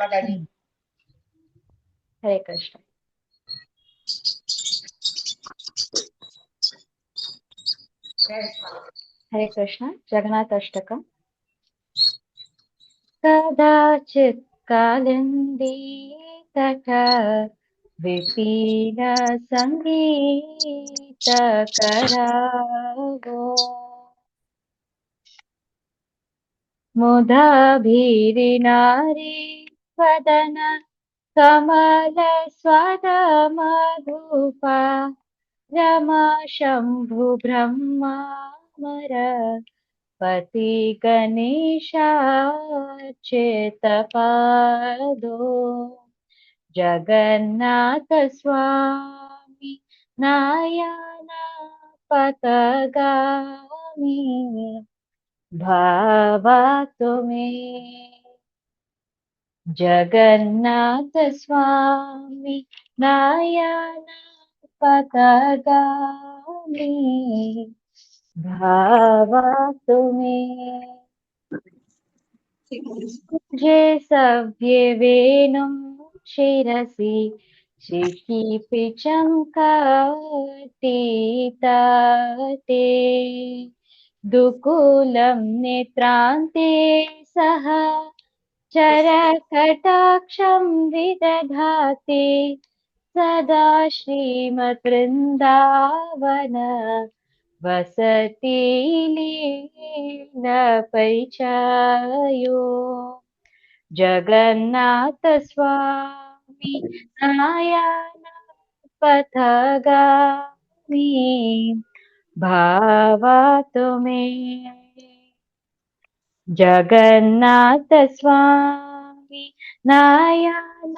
हरे कृष्ण। हरे कृष्ण। जगन्नाथ अष्टकम्। कदाचित् कालिन्दी तथा विपिन संगीत करावो मुदाभिरिनारी वदन कमल स्वद मधुपा रमा शम्भु ब्रह्मामर पति गणेशाच्युतपादो जगन्नाथ स्वामी नारायण पथगामी भावातु मे। जगन्नाथ स्वामी नारायण पथगामी भावातु मे। जे सव्ये वेणुं शिरसि शिखिपिचं कर्तिताते दुकूलं नेत्रान्ते सह चरकटाक्षं विदधाति सदा श्रीमद्वृन्दावन वसति लीलपरिचयो जगन्नाथ स्वामी नारायण पथगामी भावातु मे। जगन्नाथ स्वामी नारायण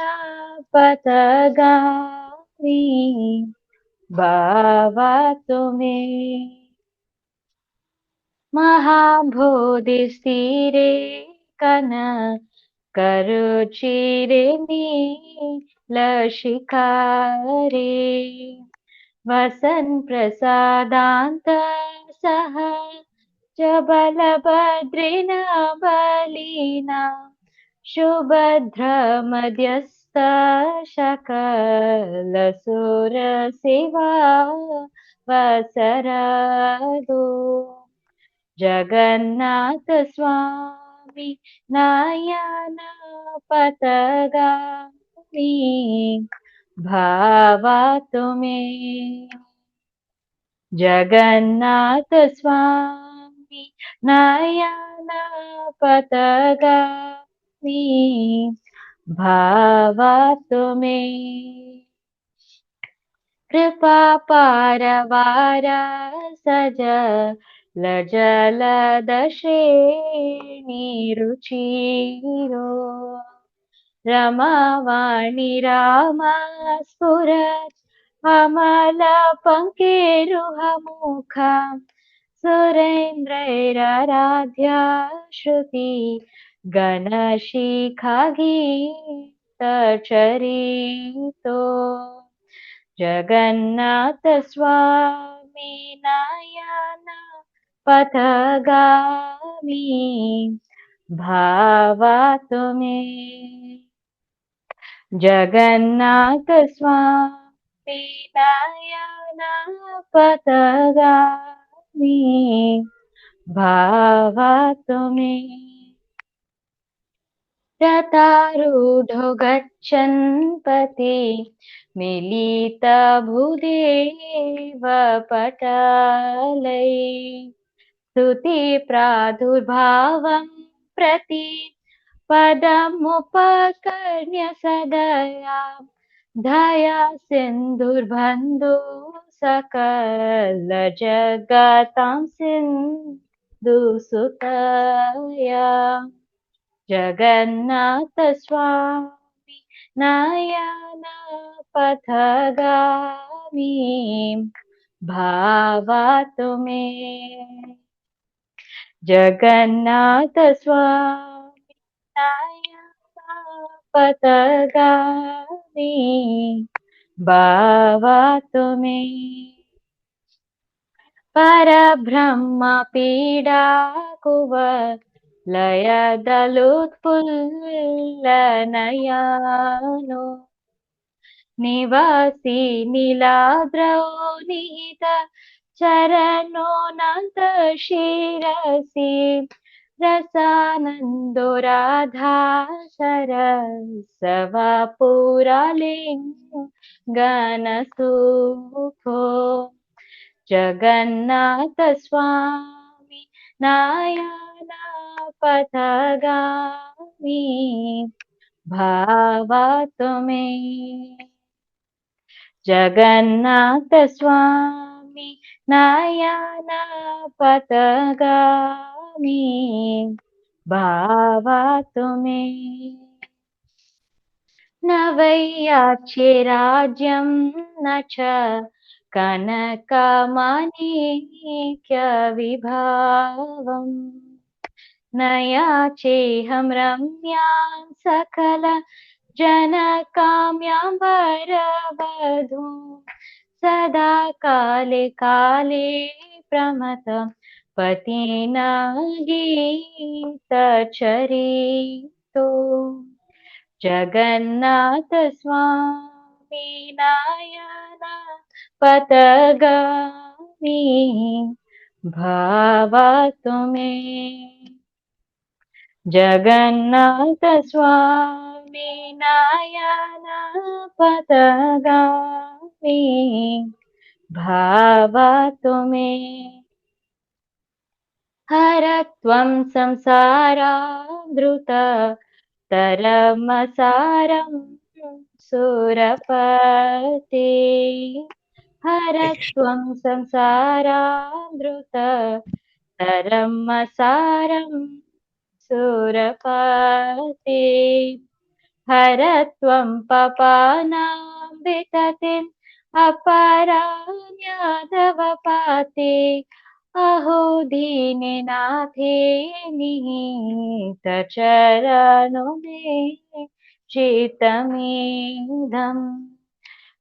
पथगामी भावातु मे। महाबोधिस्थिरे करुचिरे नीलशिखारे वसन् प्रसादान्त सह बलभद्रेण बलिना सुभद्रमध्यस्थ सकलसुरसेवा वसरदो जगन्नाथ स्वामी नारायण पथगामी भावातु मे। जगन्नाथ स्वामी नारायण पथगामी भावातु मे। कृपा पारवार सज लजलदशेणिरुचिरो रमावाणि रामा स्फुरत् अमलपङ्केरुहमुखा सुरेन्द्रैराराध्या श्रुति गणशिखागीतचरितो जगन्नाथ स्वामी नारायण पथगामी भावातु मे। जगन्नाथ स्वामी नारायण पथगामी भावातु मे। रथारूढो गच्छन् पथि मिलितभूदेव पटलै स्तुति प्रादुर्भावं प्रति पदमुपकर्ण्य सदया दया सिन्धुर्बन्धु सकल जगतां सिन्धुसुतया जगन्नाथ स्वामी नारायण पथगामी भावातु मे। जगन्नाथ स्वामी नारायण पथगामी भावातु मे। परब्रह्म पीडा कुव लयदलुत्फुल्लनयानो निवासी नीलाद्रौ निहित चरणोऽनन्त शिरसि रसानन्दो राधा सरसवपुरालिङ्गनसुखो जगन्नाथ स्वामी नायना पथगामी भावातु मे जगन्नाथ स्वामी नायना पथगामी भावातु मे न वैयाच्ये राज्यं न च कनकमाणिक्यविभावम् न याचेऽहं रम्यां सकल जनकाम्यां वरवधूं सदा काले काले प्रमथं पतिना गीतचरितो जगन्नाथ स्वामी नायना पथगामी भावातु मे जगन्नाथ स्वामी नायना पथगामी भावातु मे हरत्वं संसारामृत तरमसारं सुरपते हरत्वं संसारामृत तरमसारं सुरपते हरत्वं पापानां विततिम् अपरान्यादवपाते अहो दीननाथे निहितचरणो मे चित्तमिदम्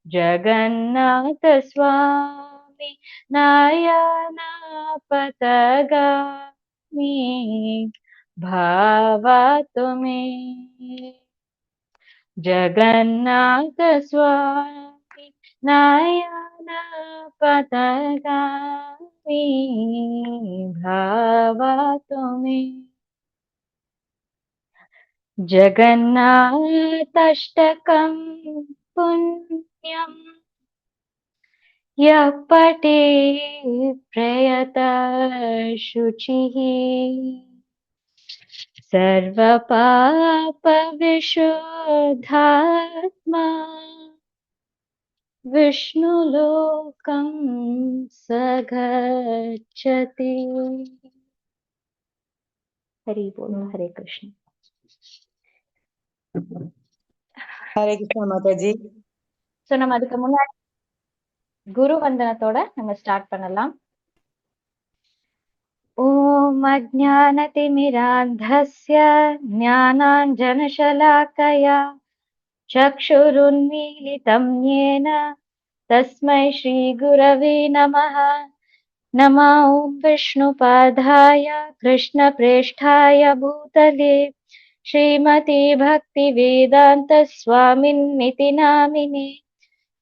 जगन्नाथ स्वामी नायना पथगामी भावातु मे जगन्नाथ स्वामी नायना पथगामी भावातु मे जगन्नाथाष्टकं पुण्यं यः पठेत् प्रयतः सर्वपापविशुद्धात्मा विष्णुलोकं स गच्छति। हरि बोल। हरे कृष्ण। ஹரே கிருஷ்ணா மாதாஜி. சோ நம்ம அதுக்கு முன்னாடி குரு வந்தனத்தோட நம்ம ஸ்டார்ட் பண்ணலாம். ஓம் அஜ்ஞானதிமிராந்தஸ்ய ஞானாஞ்சனசலாக்கயா चक्षुरुन्मीलितं येन तस्मै श्रीगुरवे नमः। नमो विष्णुपादाय कृष्णप्रेष्ठाय भूतले श्रीमती भक्तिवेदान्त स्वामिन्निति नामिने।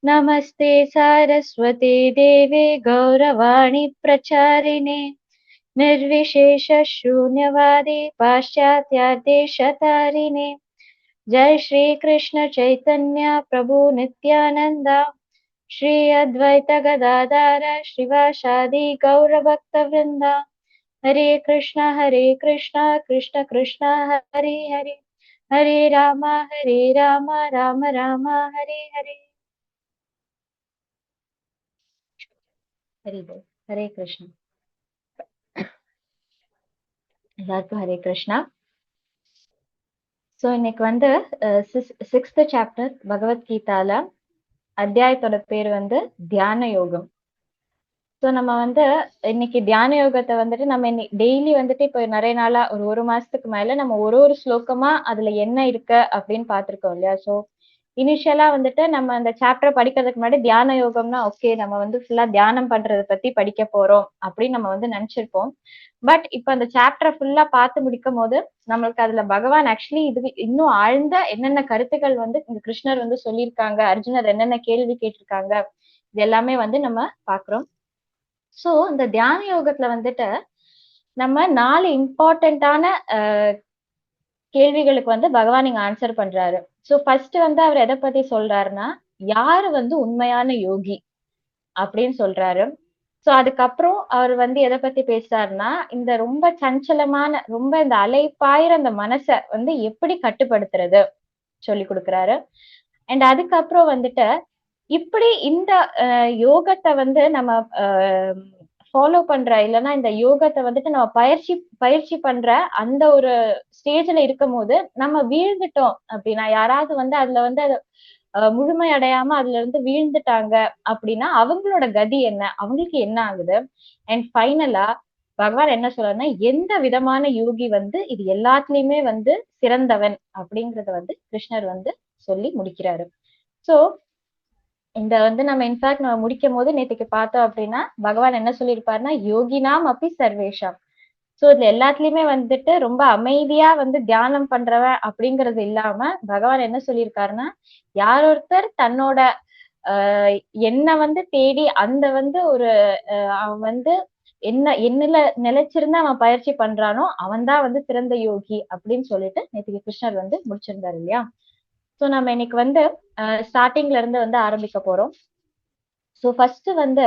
नमस्ते सारस्वते देवे गौरवाणी प्रचारिणे निर्विशेष शून्यवादी पाश्चात्यादेशतारिणे। जय श्री कृष्ण चैतन्य प्रभु नित्यानंद श्री अद्वैत गदाधर श्रीवासादि गौर भक्त वृंद। हरे कृष्ण कृष्ण कृष्ण हरे हरे हरे राम राम राम हरे हरे। हरि बोल। हरे कृष्ण। எல்லாருக்கும் ஹரே கிருஷ்ணா. ஸோ இன்னைக்கு வந்து 6th சாப்டர் பகவத்கீதால அத்தியாயத்தோட பேர் வந்து தியான யோகம். ஸோ நம்ம வந்து இன்னைக்கு தியான யோகத்தை வந்துட்டு நம்ம டெய்லி வந்துட்டு இப்போ நிறைய நாளா ஒரு மாசத்துக்கு மேல நம்ம ஒரு ஸ்லோகமா அதுல என்ன இருக்கு அப்படின்னு பார்த்திருக்கோம் இல்லையா. ஸோ இனிஷியலா வந்துட்டு நம்ம அந்த சாப்டர் படிக்கிறதுக்கு முன்னாடி தியான யோகம்னா ஓகே நம்ம வந்து ஃபுல்லா தியானம் பண்றத பத்தி படிக்க போறோம் அப்படின்னு நம்ம வந்து நினைச்சிருப்போம். பட் இப்ப அந்த சாப்டரை ஃபுல்லா பார்த்து முடிக்கும் போது நம்மளுக்கு அதுல பகவான் ஆக்சுவலி இது இன்னும் ஆழ்ந்த என்னென்ன கருத்துக்கள் வந்து இந்த கிருஷ்ணர் வந்து சொல்லியிருக்காங்க, அர்ஜுனர் என்னென்ன கேள்வி கேட்டிருக்காங்க, இது எல்லாமே வந்து நம்ம பாக்குறோம். சோ இந்த தியான யோகத்துல வந்துட்டு நம்ம 4 இம்பார்ட்டன்டான கேள்விகளுக்கு வந்து பகவான் இங்க ஆன்சர் பண்றாரு. சோ ஃபர்ஸ்ட் வந்து அவர் எதை பத்தி சொல்றாருன்னா, யாரு வந்து உண்மையான யோகி அப்படின்னு சொல்றாரு. சோ அதுக்கப்புறம் அவர் வந்து எதை பத்தி பேசுறாருன்னா, இந்த ரொம்ப சஞ்சலமான ரொம்ப இந்த அலைப்பாயிர அந்த மனச வந்து எப்படி கட்டுப்படுத்துறது சொல்லி கொடுக்குறாரு. அண்ட் அதுக்கப்புறம் வந்துட்டு இப்படி இந்த யோகத்தை வந்து நம்ம ஃபாலோ பண்ற இல்லைன்னா இந்த யோகத்தை வந்துட்டு நம்ம பயிற்சி பண்ற அந்த ஒரு ஸ்டேஜ்ல இருக்கும் போது நம்ம வீழ்ந்துட்டோம் அப்படின்னா, யாராவது வந்து அதுல வந்து முழுமை அடையாம அதுல இருந்து வீழ்ந்துட்டாங்க அப்படின்னா அவங்களோட கதி என்ன, அவங்களுக்கு என்ன ஆகுது? அண்ட் ஃபைனலா பகவான் என்ன சொல்றாருன்னா, எந்த விதமான யோகி வந்து இது எல்லாத்துலயுமே வந்து சிறந்தவன் அப்படிங்கறத வந்து கிருஷ்ணர் வந்து சொல்லி முடிக்கிறாரு. சோ இந்த வந்து நம்ம இன்ஃபேக்ட் நம்ம முடிக்கும் போது நேற்றுக்கு பார்த்தோம் அப்படின்னா பகவான் என்ன சொல்லியிருப்பாருன்னா, யோகினாம் அப்படி சர்வேஷாம். சோ இதுல எல்லாத்துலயுமே வந்துட்டு ரொம்ப அமைதியா வந்து தியானம் பண்றவன் அப்படிங்கிறது இல்லாம பகவான் என்ன சொல்லியிருக்காருன்னா, யார் ஒருத்தர் தன்னோட என்ன வந்து தேடி அந்த வந்து ஒரு அவன் வந்து என்னல நிலைச்சிருந்து அவன் பயிற்சி பண்றானோ அவன் தான் வந்து சிறந்த யோகி அப்படின்னு சொல்லிட்டு நேற்றுக்கு கிருஷ்ணர் வந்து முடிச்சிருந்தாரு இல்லையா? சோ நம்ம இன்னைக்கு வந்து ஸ்டார்டிங்ல இருந்து வந்து ஆரம்பிக்க போறோம். சோ ஃபர்ஸ்ட் வந்து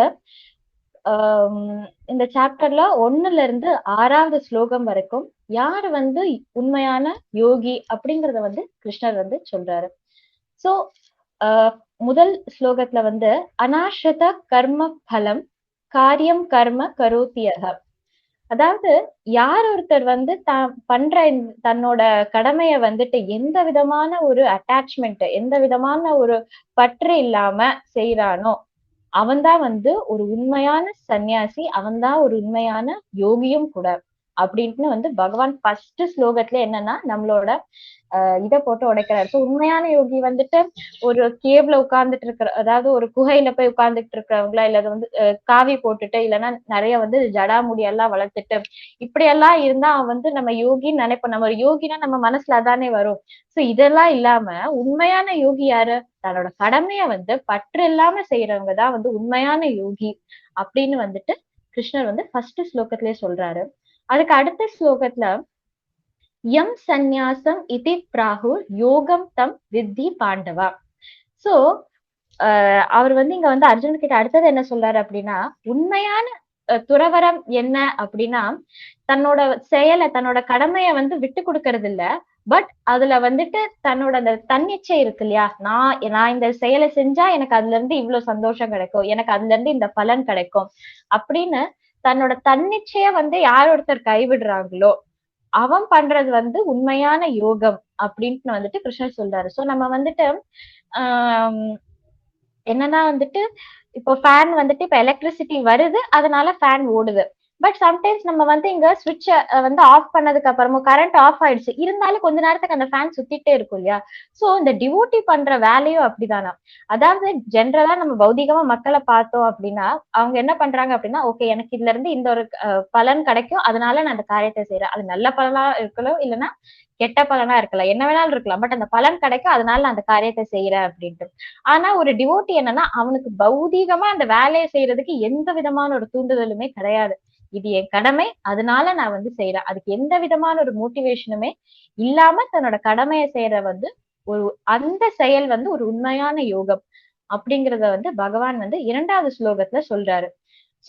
இந்த சாப்டர்ல 1ல இருந்து 6வது ஸ்லோகம் வரைக்கும் யாரு வந்து உண்மையான யோகி அப்படிங்கறத வந்து கிருஷ்ணர் வந்து சொல்றாரு. சோ முதல் ஸ்லோகத்துல வந்து அனாஷ்ரித கர்ம பலம் காரியம் கர்ம கரோத்தியக. அதாவது யார் ஒருத்தர் வந்து பண்ற தன்னோட கடமைய வந்துட்டு எந்த விதமான ஒரு அட்டாச்மெண்ட், எந்த விதமான ஒரு பற்று இல்லாம செய்யறானோ அவன்தான் வந்து ஒரு உண்மையான சன்னியாசி, அவன்தான் ஒரு உண்மையான யோகியும் கூட அப்படின்னு வந்து பகவான் ஃபர்ஸ்ட் ஸ்லோகத்துல என்னன்னா நம்மளோட இத போட்டு உடைக்கிறாரு. சோ உண்மையான யோகி வந்துட்டு ஒரு கேவ்ல உட்கார்ந்துட்டு இருக்கிற, அதாவது ஒரு குகையில போய் உட்கார்ந்துட்டு இருக்கிறவங்களா, இல்ல அது வந்து காவி போட்டுட்டு இல்லைன்னா நிறைய வந்து ஜடாமுடி எல்லாம் வளர்த்துட்டு இப்படி எல்லாம் இருந்தா அவன் வந்து நம்ம யோகின்னு நினைப்போம். நம்ம ஒரு யோகினா நம்ம மனசுல அதானே வரும். சோ இதெல்லாம் இல்லாம உண்மையான யோகி யாரு? தன்னோட கடமைய வந்து பற்று இல்லாம செய்யறவங்க தான் வந்து உண்மையான யோகி அப்படின்னு வந்துட்டு கிருஷ்ணர் வந்து ஃபர்ஸ்ட் ஸ்லோகத்திலேயே சொல்றாரு. அதுக்கு அடுத்த ஸ்லோகத்துல யம் சந்நியாசம் இதி பிராகுர் யோகம் தம் வித்தி பாண்டவா. சோ அவர் வந்து இங்க வந்து அர்ஜுன் கிட்ட அடுத்தது என்ன சொல்றாரு அப்படின்னா, உண்மையான துறவரம் என்ன அப்படின்னா தன்னோட செயலை தன்னோட கடமைய வந்து விட்டு கொடுக்கறது இல்ல. பட் அதுல வந்துட்டு தன்னோட அந்த தன்னிச்சை இருக்கு இல்லையா, நான் இந்த செயலை செஞ்சா எனக்கு அதுல இருந்து இவ்வளவு சந்தோஷம் கிடைக்கும், எனக்கு அதுல இருந்து இந்த பலன் கிடைக்கும் அப்படின்னு தன்னோட தன்னிச்சைய வந்து யார் ஒருத்தர் கைவிடுறாங்களோ அவன் பண்றது வந்து உண்மையான யோகம் அப்படின்ட்டு வந்துட்டு கிருஷ்ணர் சொல்றாரு. சோ நம்ம வந்துட்டு ஆஹ் என்னன்னா வந்துட்டு இப்போ ஃபேன் வந்துட்டு இப்ப எலக்ட்ரிசிட்டி வருது அதனால ஃபேன் ஓடுது. பட் சம்டைம்ஸ் நம்ம வந்து இங்க சுவிட்ச வந்து ஆஃப் பண்ணதுக்கு அப்புறமும் கரண்ட் ஆஃப் ஆயிடுச்சு இருந்தாலும் கொஞ்ச நேரத்துக்கு அந்த ஃபேன் சுத்திட்டே இருக்கும் இல்லையா? சோ இந்த டிவோட்டி பண்ற வேலையும் அப்படிதானா. அதாவது ஜென்ரலா நம்ம பௌதிகமா மக்களை பார்த்தோம் அப்படின்னா அவங்க என்ன பண்றாங்க அப்படின்னா, ஓகே எனக்கு இதுல இருந்து இந்த ஒரு பலன் கிடைக்கும் அதனால நான் அந்த காரியத்தை செய்யறேன். அது நல்ல பலனா இருக்கலாம் இல்லைன்னா கெட்ட பலனா இருக்கலாம், என்ன வேணாலும் இருக்கலாம். பட் அந்த பலன் கிடைக்கும் அதனால நான் அந்த காரியத்தை செய்யறேன் அப்படின்ட்டு. ஆனா ஒரு டிவோட்டி என்னன்னா அவனுக்கு பௌதீகமா அந்த வேலையை செய்யறதுக்கு எந்த விதமான ஒரு தூண்டுதலுமே கிடையாது. இது என் கடமை அதனால நான் வந்து செய்யறேன். அதுக்கு எந்த விதமான ஒரு மோட்டிவேஷனுமே இல்லாம தன்னோட கடமையை செய்யற வந்து ஒரு அந்த செயல் வந்து ஒரு உண்மையான யோகம் அப்படிங்கறத வந்து பகவான் வந்து 2வது ஸ்லோகத்துல சொல்றாரு.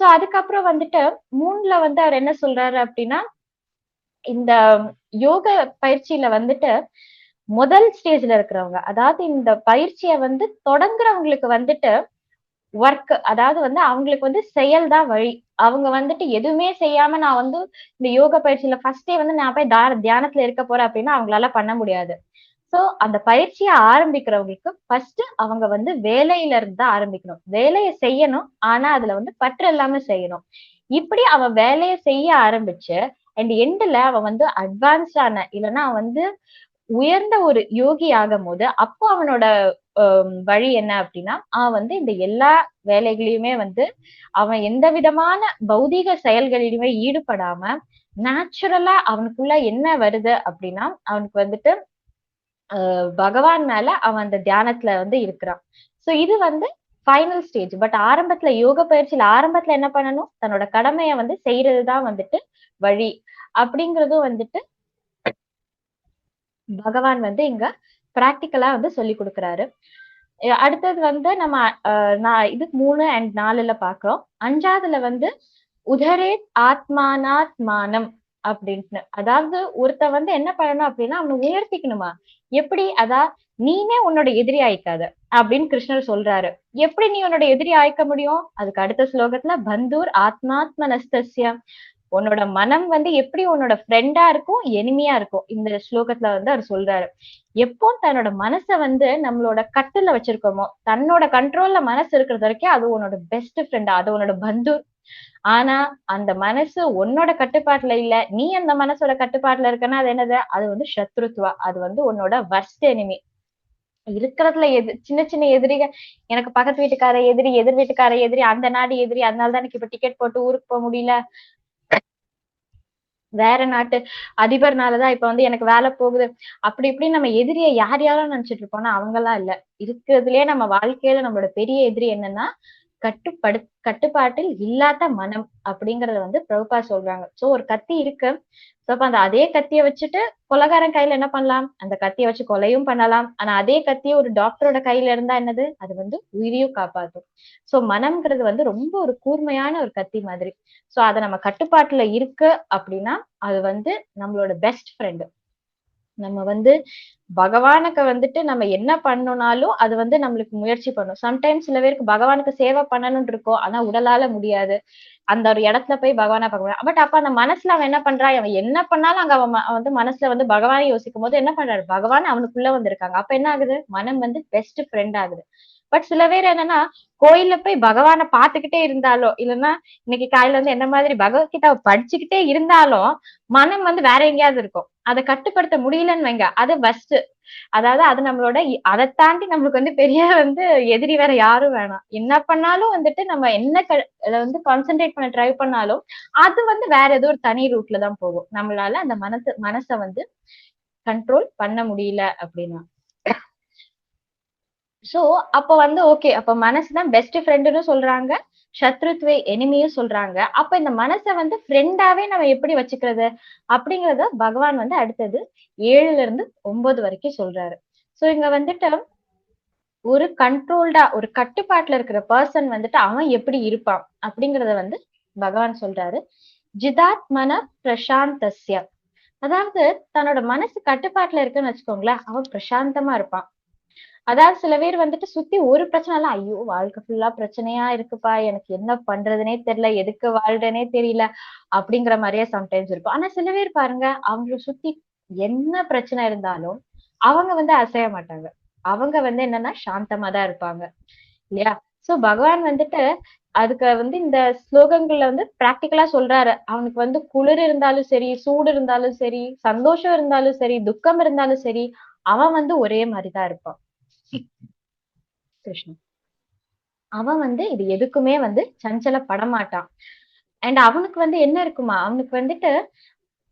சோ அதுக்கப்புறம் வந்துட்டு 3ல வந்து அவர் என்ன சொல்றாரு அப்படின்னா, இந்த யோக பயிற்சியில வந்துட்டு முதல் ஸ்டேஜ்ல இருக்கிறவங்க, அதாவது இந்த பயிற்சியை வந்து தொடங்குறவங்களுக்கு வந்துட்டு ஒர்க், அதாவது வந்து அவங்களுக்கு வந்து செயல் தான் வழி. அவங்க வந்துட்டு எதுவுமே செய்யாம நான் வந்து இந்த யோக பயிற்சியில ஃபர்ஸ்டே வந்து நான் போய் தியானத்துல இருக்க போறேன் அப்படின்னா அவங்களால பண்ண முடியாது. சோ அந்த பயிற்சியை ஆரம்பிக்கிறவங்களுக்கு ஃபர்ஸ்ட் அவங்க வந்து வேலையில இருந்து தான் ஆரம்பிக்கணும். வேலையை செய்யணும் ஆனா அதுல வந்து பற்று இல்லாம செய்யணும். இப்படி அவன் வேலையை செய்ய ஆரம்பிச்சு அண்ட் எண்ட்ல அவன் வந்து அட்வான்ஸ்டான இல்லைன்னா அவன் வந்து உயர்ந்த ஒரு யோகி ஆகும் போது அப்போ அவனோட வழி என்ன அப்படின்னா, அவன் வந்து இந்த எல்லா வேலைகளையுமே வந்து அவன் எந்த விதமான பௌதீக செயல்களிலுமே ஈடுபடாம நேச்சுரலா அவனுக்குள்ள என்ன வருது அப்படின்னா, அவனுக்கு வந்துட்டு பகவான் மேல அவன் அந்த தியானத்துல வந்து இருக்கிறான். சோ இது வந்து ஃபைனல் ஸ்டேஜ். பட் ஆரம்பத்துல யோக பயிற்சியில ஆரம்பத்துல என்ன பண்ணணும், தன்னோட கடமைய வந்து செய்யறதுதான் வந்துட்டு வழி அப்படிங்கறதும் வந்துட்டு பகவான் வந்து இங்க பிராக்டிக்கலா வந்து சொல்லி கொடுக்குறாரு. அடுத்தது வந்து நம்ம நான் இது 3 அண்ட் 4ல பாக்குறோம். 5வதுல வந்து உதரேத் ஆத்மானாத்மானம் அப்படின்ட்டு. அதாவது ஒருத்தன் வந்து என்ன பண்ணணும் அப்படின்னா அவனை உயர்த்திக்கணுமா. எப்படி அதா நீனே உன்னோட எதிரி ஆயிக்காத அப்படின்னு கிருஷ்ணர் சொல்றாரு. எப்படி நீ உன்னோட எதிரி ஆயிக்க முடியும்? அதுக்கு அடுத்த ஸ்லோகத்துல பந்தூர் ஆத்மாத்மனஸ்தஸ்ய, உன்னோட மனம் வந்து எப்படி உன்னோட ஃப்ரெண்டா இருக்கும் எனிமியா இருக்கும். இந்த ஸ்லோகத்துல வந்து அவர் சொல்றாரு. எப்போ தன்னோட மனசை வந்து நம்மளோட கட்டுல வச்சிருக்கோமோ, தன்னோட கண்ட்ரோல்ல மனசு இருக்கிறது வரைக்கும் அது உன்னோட பெஸ்ட் ஃப்ரெண்டா, அது உன்னோட பந்து. ஆனா அந்த மனசு உன்னோட கட்டுப்பாட்டுல இல்ல, நீ அந்த மனசோட கட்டுப்பாட்டுல இருக்கன்னா அது என்னது, அது வந்து சத்ருத்வா, அது வந்து உன்னோட வர்ஸ்ட் எனிமி. இருக்கிறதுல சின்ன சின்ன எதிரிகள், எனக்கு பக்கத்து வீட்டுக்கார எதிரி, எதிர் வீட்டுக்கார எதிரி, அந்த நாடு எதிரி, அதனாலதான் எனக்கு இப்ப டிக்கெட் போட்டு ஊருக்கு போக முடியல, வேற நாட்டு அதிபர்னாலதான் இப்ப வந்து எனக்கு வேலை போகுது, அப்படி இப்படி நம்ம எதிரியை யார் யாரும் நினைச்சிட்டு இருப்போம்னா அவங்கெல்லாம் இல்ல. இருக்கிறதுலயே நம்ம வாழ்க்கையில நம்மளோட பெரிய எதிரி என்னன்னா கட்டுப்பாட்டில் இல்லாத மனம் அப்படிங்கறத வந்து பிரபுபா சொல்றாங்க. சோ ஒரு கத்தி இருக்கு. சோ அப்ப அந்த அதே கத்திய வச்சுட்டு கொலைகாரன் கையில என்ன பண்ணலாம், அந்த கத்திய வச்சு கொலையும் பண்ணலாம். ஆனா அதே கத்திய ஒரு டாக்டரோட கையில இருந்தா என்னது, அது வந்து உயிரையும் காப்பாத்தும். சோ மனம்ங்கிறது வந்து ரொம்ப ஒரு கூர்மையான ஒரு கத்தி மாதிரி. சோ அதை நம்ம கட்டுப்பாட்டுல இருக்கு அப்படின்னா அது வந்து நம்மளோட பெஸ்ட் ஃப்ரெண்டு. நம்ம வந்து பகவானுக்கு வந்துட்டு நம்ம என்ன பண்ணணும்னாலும் அது வந்து நம்மளுக்கு முயற்சி பண்ணும். சம்டைம்ஸ் சில பேருக்கு பகவானுக்கு சேவை பண்ணணும்னு இருக்கும், ஆனா உடலால முடியாது. அந்த ஒரு இடத்துல போய் பகவானை பார்க்க முடியாது. பட் அப்ப அந்த மனசுல அவன் என்ன பண்றான், அவன் என்ன பண்ணாலும் அங்க அவன் வந்து மனசுல வந்து பகவானை யோசிக்கும் போது என்ன பண்றாரு, பகவான் அவனுக்குள்ள வந்திருக்காங்க. அப்ப என்ன ஆகுது, மனம் வந்து பெஸ்ட் ஃப்ரெண்ட் ஆகுது. பட் சில பேர் என்னன்னா கோயில்ல போய் பகவானை பார்த்துக்கிட்டே இருந்தாலோ, இல்லைன்னா இன்னைக்கு காலையில வந்து என்ன மாதிரி பகவத்கீதாவை படிச்சுக்கிட்டே இருந்தாலும் மனம் வந்து வேற எங்கேயாவது இருக்கும். அதை கட்டுப்படுத்த முடியலன்னு வைங்க, அது ஃபர்ஸ்ட். அதாவது அது நம்மளோட அதை தாண்டி நம்மளுக்கு வந்து பெரிய வந்து எதிரி வேற யாரும் வேணாம். என்ன பண்ணாலும் வந்துட்டு நம்ம என்ன வந்து கான்சென்ட்ரேட் பண்ண ட்ரை பண்ணாலும் அது வந்து வேற ஏதோ ஒரு தனி ரூட்ல தான் போகும். நம்மளால அந்த மனசை வந்து கண்ட்ரோல் பண்ண முடியல அப்படின்னா. சோ அப்ப வந்து ஓகே, அப்ப மனசுதான் பெஸ்ட் ஃப்ரெண்டுன்னு சொல்றாங்க, சத்ருத்வே எனிமியும் சொல்றாங்க. அப்ப இந்த மனசை வந்து ஃப்ரெண்டாவே நம்ம எப்படி வச்சுக்கிறது அப்படிங்கறத பகவான் வந்து அடுத்தது 7ல இருந்து 9 வரைக்கும் சொல்றாரு. சோ இங்க வந்துட்டு ஒரு கண்ட்ரோல்டா ஒரு கட்டுப்பாட்டுல இருக்கிற பர்சன் வந்துட்டு அவன் எப்படி இருப்பான் அப்படிங்கறத வந்து பகவான் சொல்றாரு. ஜிதாத்மன பிரசாந்தஸ்ய, அதாவது தன்னோட மனசு கட்டுப்பாட்டுல இருக்குன்னு வச்சுக்கோங்களேன், அவன் பிரசாந்தமா இருப்பான். அதாவது சில பேர் வந்துட்டு சுத்தி ஒரு பிரச்சனை இல்ல, ஐயோ வாழ்க்கை ஃபுல்லா பிரச்சனையா இருக்குப்பா, எனக்கு என்ன பண்றதுனே தெரியல, எதுக்கு வாழ்றேனே தெரியல அப்படிங்கிற மாதிரியே சம்டைம்ஸ் இருக்கும். ஆனா சில பேர் பாருங்க, அவங்களை சுத்தி என்ன பிரச்சனை இருந்தாலும் அவங்க வந்து அசைய மாட்டாங்க. அவங்க வந்து என்னன்னா சாந்தமா தான் இருப்பாங்க இல்லையா. சோ பகவான் வந்துட்டு அதுக்கு வந்து இந்த ஸ்லோகங்கள்ல வந்து பிராக்டிக்கலா சொல்றாரு. அவனுக்கு வந்து குளிர் இருந்தாலும் சரி, சூடு இருந்தாலும் சரி, சந்தோஷம் இருந்தாலும் சரி, துக்கம் இருந்தாலும் சரி, அவன் வந்து ஒரே மாதிரிதான் இருப்பான். கிருஷ்ணன் அவன் வந்து இது எதுக்குமே வந்து சஞ்சலப்பட மாட்டான். அண்ட் அவனுக்கு வந்து என்ன இருக்குமா, அவனுக்கு வந்துட்டு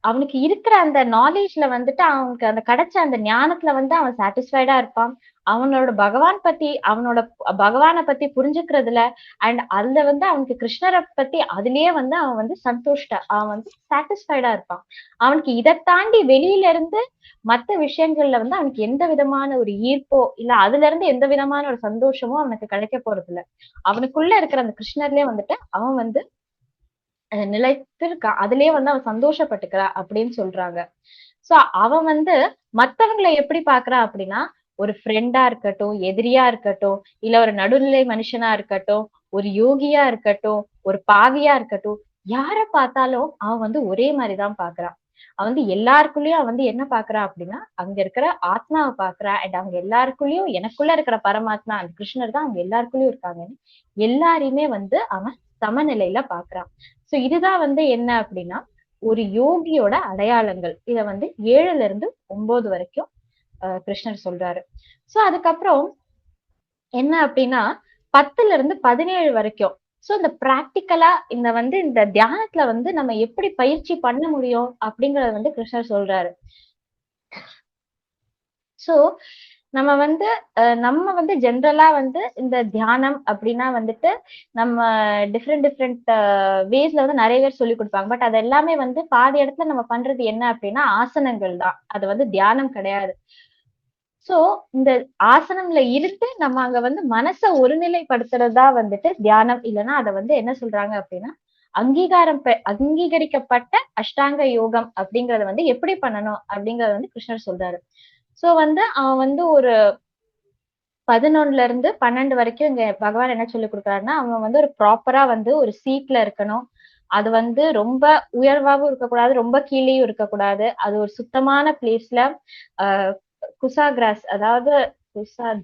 அவனுக்கு இருக்கிற அந்த நாலேஜ்ல வந்துட்டு அவனுக்கு அந்த கிடைச்ச அந்த ஞானத்துல வந்து அவன் சாட்டிஸ்ஃபைடா இருப்பான். அவனோட பகவானை பத்தி புரிஞ்சுக்கிறதுல அண்ட் அதுல வந்து அவனுக்கு கிருஷ்ணரை பத்தி அதுலயே வந்து அவன் வந்து அவன் வந்து சாட்டிஸ்ஃபைடா இருப்பான். அவனுக்கு இதை தாண்டி வெளியில இருந்து மத்த விஷயங்கள்ல வந்து அவனுக்கு எந்த விதமான ஒரு ஈர்ப்போ இல்ல அதுல இருந்து எந்த விதமான ஒரு சந்தோஷமோ அவனுக்கு கிடைக்க போறது இல்ல. அவனுக்குள்ள இருக்கிற அந்த கிருஷ்ணர்லயே வந்துட்டு அவன் வந்து நிலைத்திருக்கான், அதுலயே வந்து அவன் சந்தோஷப்பட்டுக்கிறா அப்படின்னு சொல்றாங்க. சோ அவன் வந்து மத்தவங்களை எப்படி பாக்குறான் அப்படின்னா, ஒரு ஃப்ரெண்டா இருக்கட்டும், எதிரியா இருக்கட்டும், இல்ல ஒரு நடுநிலை மனுஷனா இருக்கட்டும், ஒரு யோகியா இருக்கட்டும், ஒரு பாவியா இருக்கட்டும், யார பார்த்தாலும் அவன் வந்து ஒரே மாதிரிதான் பாக்குறான். அவன் வந்து எல்லாருக்குள்ளயும் அவன் வந்து என்ன பாக்குறான் அப்படின்னா, அங்க இருக்கிற ஆத்மாவை பாக்குறான். அண்ட் அவங்க எல்லாருக்குள்ளயும் எனக்குள்ள இருக்கிற பரமாத்மா அந்த கிருஷ்ணர் தான் அவங்க எல்லாருக்குள்ளயும் இருக்காங்கன்னு எல்லாரையுமே வந்து அவன் சமநிலையில பாக்குறான். சோ இதுதான் வந்து என்ன அப்படின்னா ஒரு யோகியோட அடையாளங்கள். இத வந்து 7ல இருந்து 9 வரைக்கும் கிருஷ்ணர் சொல்றாரு. சோ அதுக்கப்புறம் என்ன அப்படின்னா 10 ல இருந்து 17 வரைக்கும். சோ இந்த பிராக்டிக்கலா இந்த தியானத்துல நம்ம எப்படி பயிற்சி பண்ண முடியும் அப்படிங்கறத கிருஷ்ணர் சொல்றாரு. சோ நம்ம ஜென்ரலா இந்த தியானம் அப்படின்னா நம்ம டிஃப்ரெண்ட் டிஃப்ரெண்ட் வேஸ்ல நிறைய பேர் சொல்லி கொடுப்பாங்க. பட் அது எல்லாமே பாதி இடத்துல நம்ம பண்றது என்ன அப்படின்னா ஆசனங்கள் தான். அது தியானம் கிடையாது. சோ இந்த ஆசனம்ல இருந்து நம்ம அங்க மனச ஒருநிலைப்படுத்துறதா தியானம். இல்லைன்னா அதை என்ன சொல்றாங்க அப்படின்னா அங்கீகரிக்கப்பட்ட அஷ்டாங்க யோகம் அப்படிங்கறத எப்படி பண்ணணும் அப்படிங்கறத கிருஷ்ணர் சொல்றாரு. சோ அவன் ஒரு 11 ல இருந்து 12 வரைக்கும் இங்க பகவான் என்ன சொல்லி கொடுக்குறாருன்னா, அவங்க ஒரு ப்ராப்பரா ஒரு சீட்ல இருக்கணும். அது ரொம்ப உயர்வாவும் இருக்கக்கூடாது, ரொம்ப கீழேயும் இருக்கக்கூடாது. அது ஒரு சுத்தமான பிளேஸ்ல ஆஹ் குசா கிராஸ், அதாவது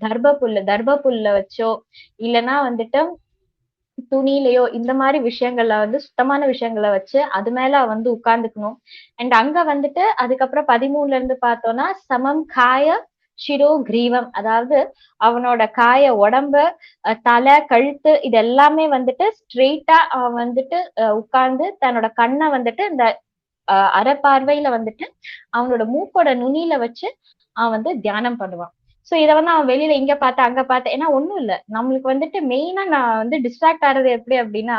தர்ப புல்ல வச்சோ இல்லைன்னா துணியிலையோ இந்த மாதிரி விஷயங்கள்ல சுத்தமான விஷயங்களை வச்சு அது மேல உட்கார்ந்துக்கணும். அண்ட் அங்க அதுக்கப்புறம் 13ல இருந்து பார்த்தோம்னா சமம் காய சிரோ கிரீவம், அதாவது அவனோட காய உடம்பு, தலை, கழுத்து இது எல்லாமே ஸ்ட்ரெயிட்டா அவன் உட்கார்ந்து தன்னோட கண்ணை இந்த அரைப்பார்வையில அவனோட மூக்கோட நுனியில வச்சு அவன் தியானம் பண்ணுவான். சோ இத அவன் வெளியில இங்க பார்த்து அங்க பார்த்து, ஏன்னா ஒண்ணும் இல்ல, நம்மளுக்கு மெயினா நான் டிஸ்ட்ராக்ட் ஆறது எப்படி அப்படின்னா,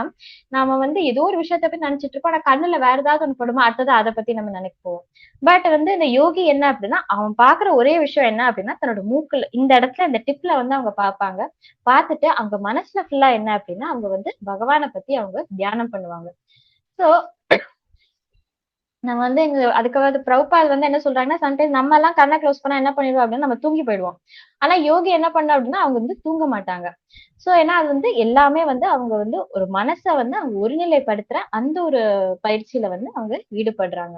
நாம ஏதோ ஒரு விஷயத்த பத்தி நினைச்சிட்டு இருப்போம். ஆனா கண்ணுல வேற ஏதாவது ஒண்ணு படுமா, அடுத்தது அதை பத்தி நம்ம நினைப்போம். பட் இந்த யோகி என்ன அப்படின்னா, அவன் பாக்குற ஒரே விஷயம் என்ன அப்படின்னா தன்னோட மூக்குல இந்த இடத்துல இந்த டிப்ல அவங்க பார்ப்பாங்க. பார்த்துட்டு அவங்க மனசுல ஃபுல்லா என்ன அப்படின்னா அவங்க பகவானை பத்தி அவங்க தியானம் பண்ணுவாங்க. சோ நம்ம இங்க அதுக்கு பிரபுபாத் என்ன சொல்றாங்கன்னா, சம்டைம்ஸ் நம்ம எல்லாம் கண்ணை க்ளோஸ் பண்ணா என்ன பண்ணிடுவோம் அப்படின்னா நம்ம தூங்கி போயிடுவோம். ஆனா யோகி என்ன பண்ண அப்படின்னா அவங்க தூங்க மாட்டாங்க. சோ ஏன்னா அது எல்லாமே அவங்க ஒரு மனசை அவங்க ஒருநிலைப்படுத்துற அந்த ஒரு பயிற்சியில அவங்க ஈடுபடுறாங்க.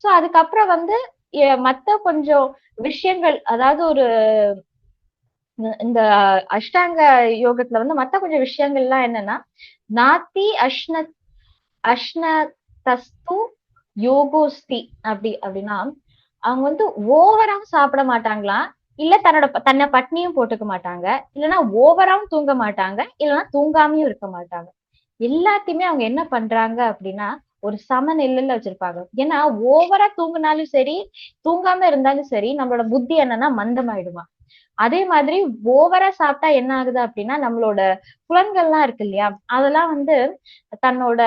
சோ அதுக்கப்புறம் மத்த கொஞ்சம் விஷயங்கள், அதாவது ஒரு இந்த அஷ்டாங்க யோகத்துல மத்த கொஞ்சம் விஷயங்கள்லாம் என்னன்னா, நாத்தி அஷ்ண தஸ்து யோகோஸ்தி அப்படின்னா அவங்க ஓவராவும் சாப்பிட மாட்டாங்களாம், இல்ல தன்னை பட்னியும் போட்டுக்க மாட்டாங்க, இல்லைன்னா ஓவராவும் தூங்க மாட்டாங்க, இல்லைன்னா தூங்காமையும் இருக்க மாட்டாங்க. எல்லாத்தையுமே அவங்க என்ன பண்றாங்க அப்படின்னா ஒரு சமநிலையில வச்சிருப்பாங்க. ஏன்னா ஓவரா தூங்கினாலும் சரி, தூங்காம இருந்தாலும் சரி, நம்மளோட புத்தி என்னன்னா மந்தமாயிடுமா. அதே மாதிரி ஓவரா சாப்பிட்டா என்ன ஆகுது அப்படின்னா நம்மளோட புலன்கள்லாம் இருக்கு இல்லையா, அதெல்லாம் தன்னோட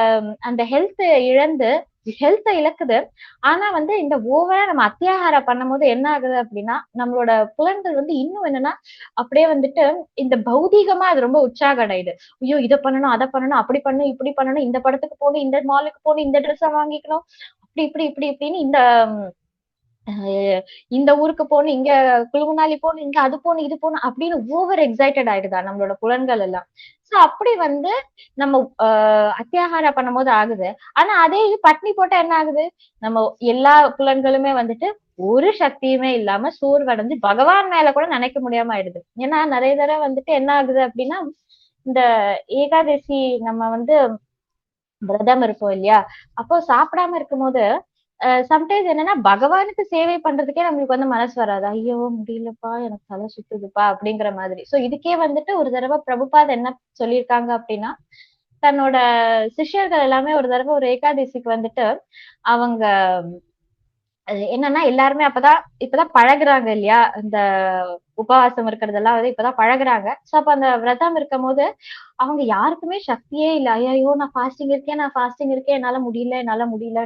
அந்த ஹெல்த்தை இழக்குது. ஆனா இந்த ஓவரா நம்ம அத்தியாகாரம் பண்ணும் போது என்ன ஆகுது அப்படின்னா நம்மளோட புலன்கள் இன்னும் என்னன்னா அப்படியே இந்த பௌதீகமா அது ரொம்ப உற்சாகம் அடையுது. ஐயோ இதை பண்ணணும், அதை பண்ணணும், அப்படி பண்ணணும், இப்படி பண்ணணும், இந்த படத்துக்கு போகணும், இந்த மாலுக்கு போகணும், இந்த ட்ரெஸ்ஸை வாங்கிக்கணும், அப்படி இப்படி இப்படி இப்படின்னு இந்த ஊருக்கு போகணும், இங்க குழுமணாலி போகணும், இங்க அது போகணும், இது போகணும் அப்படின்னு ஓவர் எக்ஸைட்டட் ஆயிடுதா நம்மளோட புலன்கள் எல்லாம். சோ அப்படி நம்ம அத்தியாகாரம் பண்ணும் போது ஆகுது. ஆனா அதே இது பட்னி போட்டா என்ன ஆகுது, நம்ம எல்லா புலன்களுமே ஒரு சக்தியுமே இல்லாம சோர்வடைஞ்சு பகவான் மேல கூட நினைக்க முடியாம ஆயிடுது. ஏன்னா நிறைய தடவை என்ன ஆகுது அப்படின்னா, இந்த ஏகாதசி நம்ம விரதம் இருப்போம் இல்லையா, அப்போ சாப்பிடாம இருக்கும்போது சம்டைம்ஸ் என்னன்னா பகவானுக்கு சேவை பண்றதுக்கே நம்மளுக்கு மனசு வராது. ஐயோ முடியலப்பா, எனக்கு தலை சுத்துதுப்பா அப்படிங்கிற மாதிரி. சோ இதுக்கே ஒரு தடவை பிரபுபாத் என்ன சொல்லியிருக்காங்க அப்படின்னா, தன்னோட சிஷ்யர்கள் எல்லாமே ஒரு தடவை ஒரு ஏகாதசிக்கு அவங்க என்னன்னா எல்லாருமே இப்பதான் பழகுறாங்க இல்லையா, இந்த உபவாசம் இருக்கிறதெல்லாம் இப்பதான் பழகுறாங்க. சோ அப்ப அந்த விரதம் இருக்கும் போது அவங்க யாருக்குமே சக்தியே இல்லை. ஐயோ நான் ஃபாஸ்டிங் இருக்கேன், நான் ஃபாஸ்டிங் இருக்கேன், என்னால முடியல,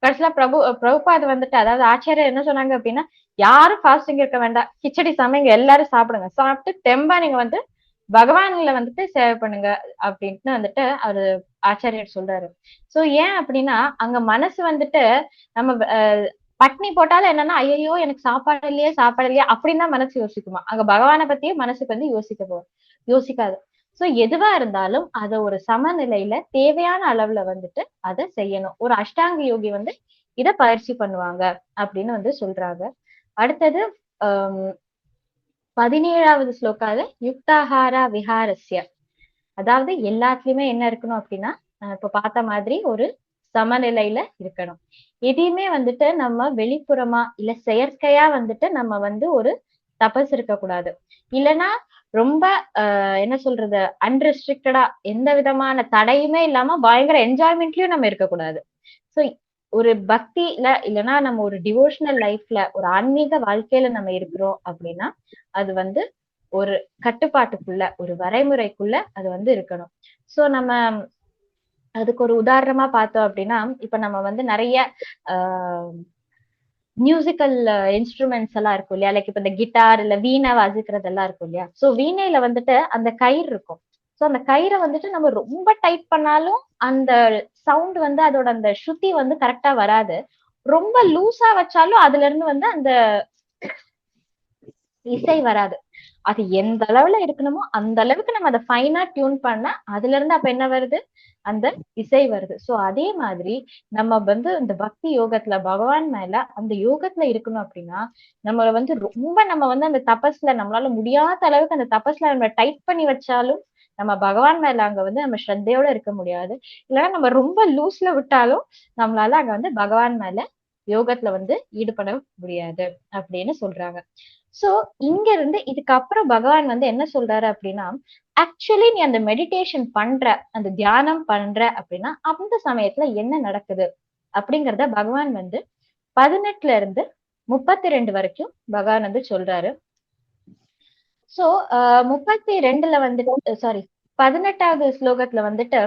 கடைசியில பிரபுபாத் அதாவது ஆச்சாரியர் என்ன சொன்னாங்க அப்படின்னா, யாரும் ஃபாஸ்டிங் இருக்க வேண்டாம், கிச்சடி சமைங்க, எல்லாரும் சாப்பிடுங்க, சாப்பிட்டு தெம்பா நீங்க பகவான்ல சேவை பண்ணுங்க அப்படின்ட்டு அவரு ஆச்சாரியர் சொல்றாரு. சோ ஏன் அப்படின்னா அங்க மனசு நம்ம பட்னி போட்டாலும் என்னன்னா ஐயோ எனக்கு சாப்பாடு இல்லையே, சாப்பாடு இல்லையே அப்படின்னு தான் மனசு யோசிக்குமா. அங்க பகவானை பத்தியே மனசுக்கு யோசிக்காது. சோ எதுவா இருந்தாலும் அத ஒரு சமநிலையில தேவையான அளவுல அதை செய்யணும். ஒரு அஷ்டாங்க யோகி இத பயிற்சி பண்ணுவாங்க அப்படின்னு சொல்றாங்க. அடுத்தது ஆஹ் 17வது ஸ்லோகால யுக்தாஹாரா விஹாரஸ்ய, அதாவது எல்லாத்துலயுமே என்ன இருக்கணும் அப்படின்னா இப்ப பார்த்த மாதிரி ஒரு சமநிலையில இருக்கணும். எதையுமே நம்ம வெளிப்புறமா இல்ல செயற்கையா நம்ம ஒரு தபஸ் இருக்கக்கூடாது. இல்லைன்னா ரொம்ப என்ன சொல்றது, அன்ரெஸ்ட்ரிக்டடா எந்த விதமான தடையுமே இல்லாம பயங்கர என்ஜாய்மெண்ட்லயும் நம்ம இருக்கக்கூடாது. சோ ஒரு பக்தில இல்லைன்னா நம்ம ஒரு டிவோஷனல் லைஃப்ல ஒரு ஆன்மீக வாழ்க்கையில நம்ம இருக்கிறோம் அப்படின்னா அது வந்து ஒரு கட்டுப்பாட்டுக்குள்ள ஒரு வரைமுறைக்குள்ள அது வந்து இருக்கணும். சோ நம்ம அதுக்கு ஒரு உதாரணமா பார்த்தோம் அப்படின்னா இப்ப நம்ம வந்து நிறைய ஆஹ் மியூசிக்கல் இன்ஸ்ட்ருமெண்ட்ஸ் எல்லாம் இருக்கும் இல்லையா, லைக் இப்ப இந்த கிட்டார் இல்ல வீணை வாசிக்கிறது எல்லாம் இருக்கும் இல்லையா. சோ வீணையில வந்துட்டு அந்த கயிறு இருக்கும். சோ அந்த கயிறை வந்துட்டு நம்ம ரொம்ப டைட் பண்ணாலும் அந்த சவுண்ட் வந்து அதோட அந்த ஸ்ருதி வந்து கரெக்டா வராது. ரொம்ப லூசா வச்சாலும் அதுல இருந்து வந்து அந்த இசை வராது. அது எந்த அளவுல இருக்கணுமோ அந்த அளவுக்கு நம்ம அதை ஃபைனா டியூன் பண்ண அதுல இருந்து அப்ப என்ன வருது, அந்த இசை வருது. சோ அதே மாதிரி நம்ம வந்து இந்த பக்தி யோகத்துல பகவான் மேல அந்த யோகத்துல இருக்கணும் அப்படின்னா நம்மள வந்து ரொம்ப நம்ம வந்து அந்த தபஸ்ல நம்மளால முடியாத அளவுக்கு அந்த தபஸ்ல நம்ம டைட் பண்ணி வச்சாலும் நம்ம பகவான் மேல அங்க வந்து நம்ம ஸ்ரத்தையோட இருக்க முடியாது. இல்லைன்னா நம்ம ரொம்ப லூஸ்ல விட்டாலும் நம்மளால அங்க வந்து பகவான் மேல யோகத்துல வந்து ஈடுபட முடியாது அப்படின்னு சொல்றாங்க. சோ இங்க இருந்து இதுக்கப்புறம் பகவான் வந்து என்ன சொல்றாரு அப்படின்னா, ஆக்சுவலி நீ அந்த மெடிடேஷன் பண்ற அந்த தியானம் பண்ற அப்படின்னா அந்த சமயத்துல என்ன நடக்குது அப்படிங்கறத பகவான் வந்து 18ல இருந்து 32 வரைக்கும் பகவான் வந்து சொல்றாரு. சோ 32ல வந்துட்டு சாரி 18வது ஸ்லோகத்துல வந்துட்டு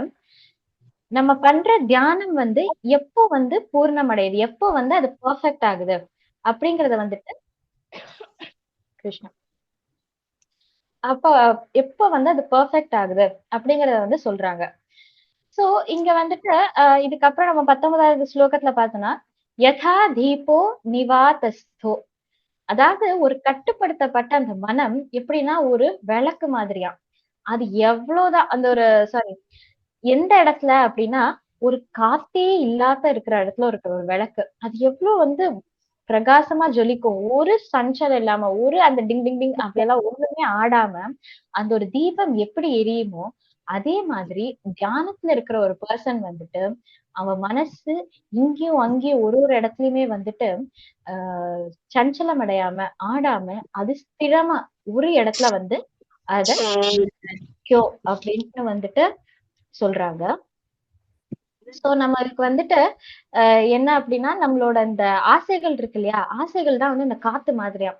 நம்ம பண்ற தியானம் வந்து எப்போ வந்து பூர்ணமடையுது, எப்போ வந்து அது பெர்ஃபெக்ட் ஆகுது அப்படிங்கறத வந்துட்டு கிருஷ்ணா அப்ப எப்ப வந்து அது பெர்ஃபெக்ட் ஆகுது அப்படிங்கறத வந்து சொல்றாங்க. சோ இங்க வந்துட்டு இதுக்கப்புறம் நம்ம 19வது ஸ்லோகத்துல பார்த்தோம்னா யதா தீபோ நிவாதஸ்தோ, அதாவது ஒரு கட்டுப்படுத்தப்பட்ட அந்த மனம் எப்படின்னா ஒரு விளக்கு மாதிரியா. அது எவ்வளவுதான் அந்த ஒரு சாரி எந்த இடத்துல அப்படின்னா ஒரு காத்தே இல்லாத இருக்கிற இடத்துல இருக்கிற ஒரு விளக்கு அது எவ்வளவு வந்து பிரகாசமா ஜொலிக்கும். ஒரு சஞ்சலம் இல்லாம ஒரு அந்த டிங் டிங் டிங் அப்படியெல்லாம் ஒண்ணுமே ஆடாம அந்த ஒரு தீபம் எப்படி எரியுமோ அதே மாதிரி தியானத்துல இருக்கிற ஒரு பர்சன் வந்துட்டு அவன் மனசு இங்கேயும் அங்கேயும் ஒரு ஒரு இடத்துலயுமே வந்துட்டு ஆஹ் சஞ்சலம் அடையாம ஆடாம அது ஸ்திரமா ஒரு இடத்துல வந்து அத அப்படின்ட்டு வந்துட்டு சொல்றாங்க. சோ நம்மளுக்கு வந்துட்டு என்ன அப்படின்னா நம்மளோட இந்த ஆசைகள் இருக்கு இல்லையா, ஆசைகள் தான் வந்து இந்த காத்து மாதிரியா.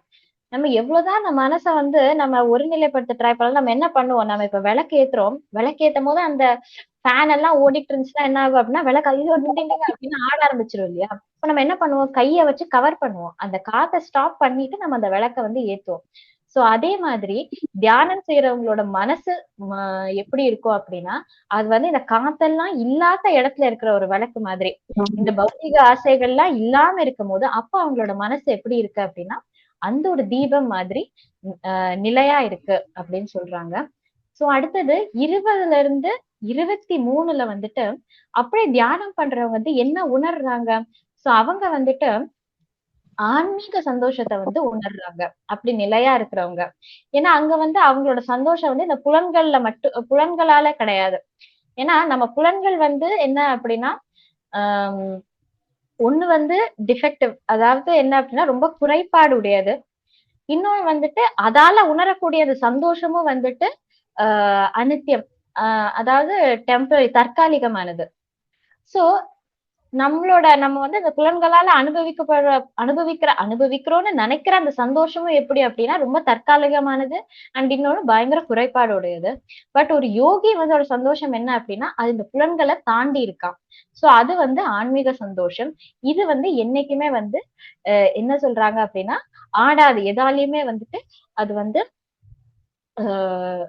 நம்ம எவ்வளவுதான் நம்ம மனசை வந்து நம்ம ஒருநிலைப்படுத்த ட்ரை பண்ணலாம். நம்ம என்ன பண்ணுவோம், நம்ம இப்ப விளக்கு ஏத்துறோம், விளக்கு ஏத்தும் போது அந்த ஃபேன் எல்லாம் ஓடிட்டு இருந்துச்சுன்னா என்ன ஆகும் அப்படின்னா விளக்கு ஐயோ நின்னுங்க அப்படின்னு ஆட ஆரம்பிச்சிடும் இல்லையா. இப்ப நம்ம என்ன பண்ணுவோம், கையை வச்சு கவர் பண்ணுவோம், அந்த காத்தை ஸ்டாப் பண்ணிட்டு நம்ம அந்த விளக்கை வந்து ஏத்துவோம். சோ அதே மாதிரி தியானம் செய்யறவங்களோட மனசு எப்படி இருக்கும் அப்படின்னா அது வந்து இந்த காத்தெல்லாம் இல்லாத இடத்துல இருக்கிற ஒரு விளக்கு மாதிரி. இந்த பௌதிக ஆசைகள்லாம் இல்லாம இருக்கும் போது அப்ப அவங்களோட மனசு எப்படி இருக்கு அப்படின்னா அந்த ஒரு தீபம் மாதிரி நிலையா இருக்கு அப்படின்னு சொல்றாங்க. சோ அடுத்தது 20ல இருந்து 23ல வந்துட்டு அப்படியே தியானம் பண்றவங்க வந்து என்ன உணர்றாங்க. சோ அவங்க வந்துட்டு ஆன்மீக சந்தோஷத்தை வந்து உணர்றாங்க அப்படி நிலையா இருக்கிறவங்க. ஏன்னா அங்க வந்து அவங்களோட சந்தோஷம் வந்து இந்த புலன்கள்ல மட்டும் புலன்களால கிடையாது. ஏன்னா நம்ம புலன்கள் வந்து என்ன அப்படின்னா ஆஹ் ஒண்ணு வந்து டிஃபெக்டிவ், அதாவது என்ன அப்படின்னா ரொம்ப குறைபாடு உடையது. இன்னொன்னு வந்துட்டு அதால உணரக்கூடிய அந்த சந்தோஷமும் வந்துட்டு அனித்தியம், அதாவது டெம்பரரி தற்காலிகமானது. சோ நம்ம வந்து அந்த புலன்களால அனுபவிக்கிறோம்னு நினைக்கிற அந்த சந்தோஷமும் எப்படி அப்படின்னா ரொம்ப தற்காலிகமானது. அண்ட் இன்னொன்னு பயங்கர குறைபாடு உடையது. பட் ஒரு யோகி வந்து ஒரு சந்தோஷம் என்ன அப்படின்னா அது இந்த புலன்களை தாண்டி இருக்கான். சோ அது வந்து ஆன்மீக சந்தோஷம். இது வந்து என்னைக்குமே வந்து என்ன சொல்றாங்க அப்படின்னா ஆடாது, எதாலையுமே வந்துட்டு அது வந்து ஆஹ்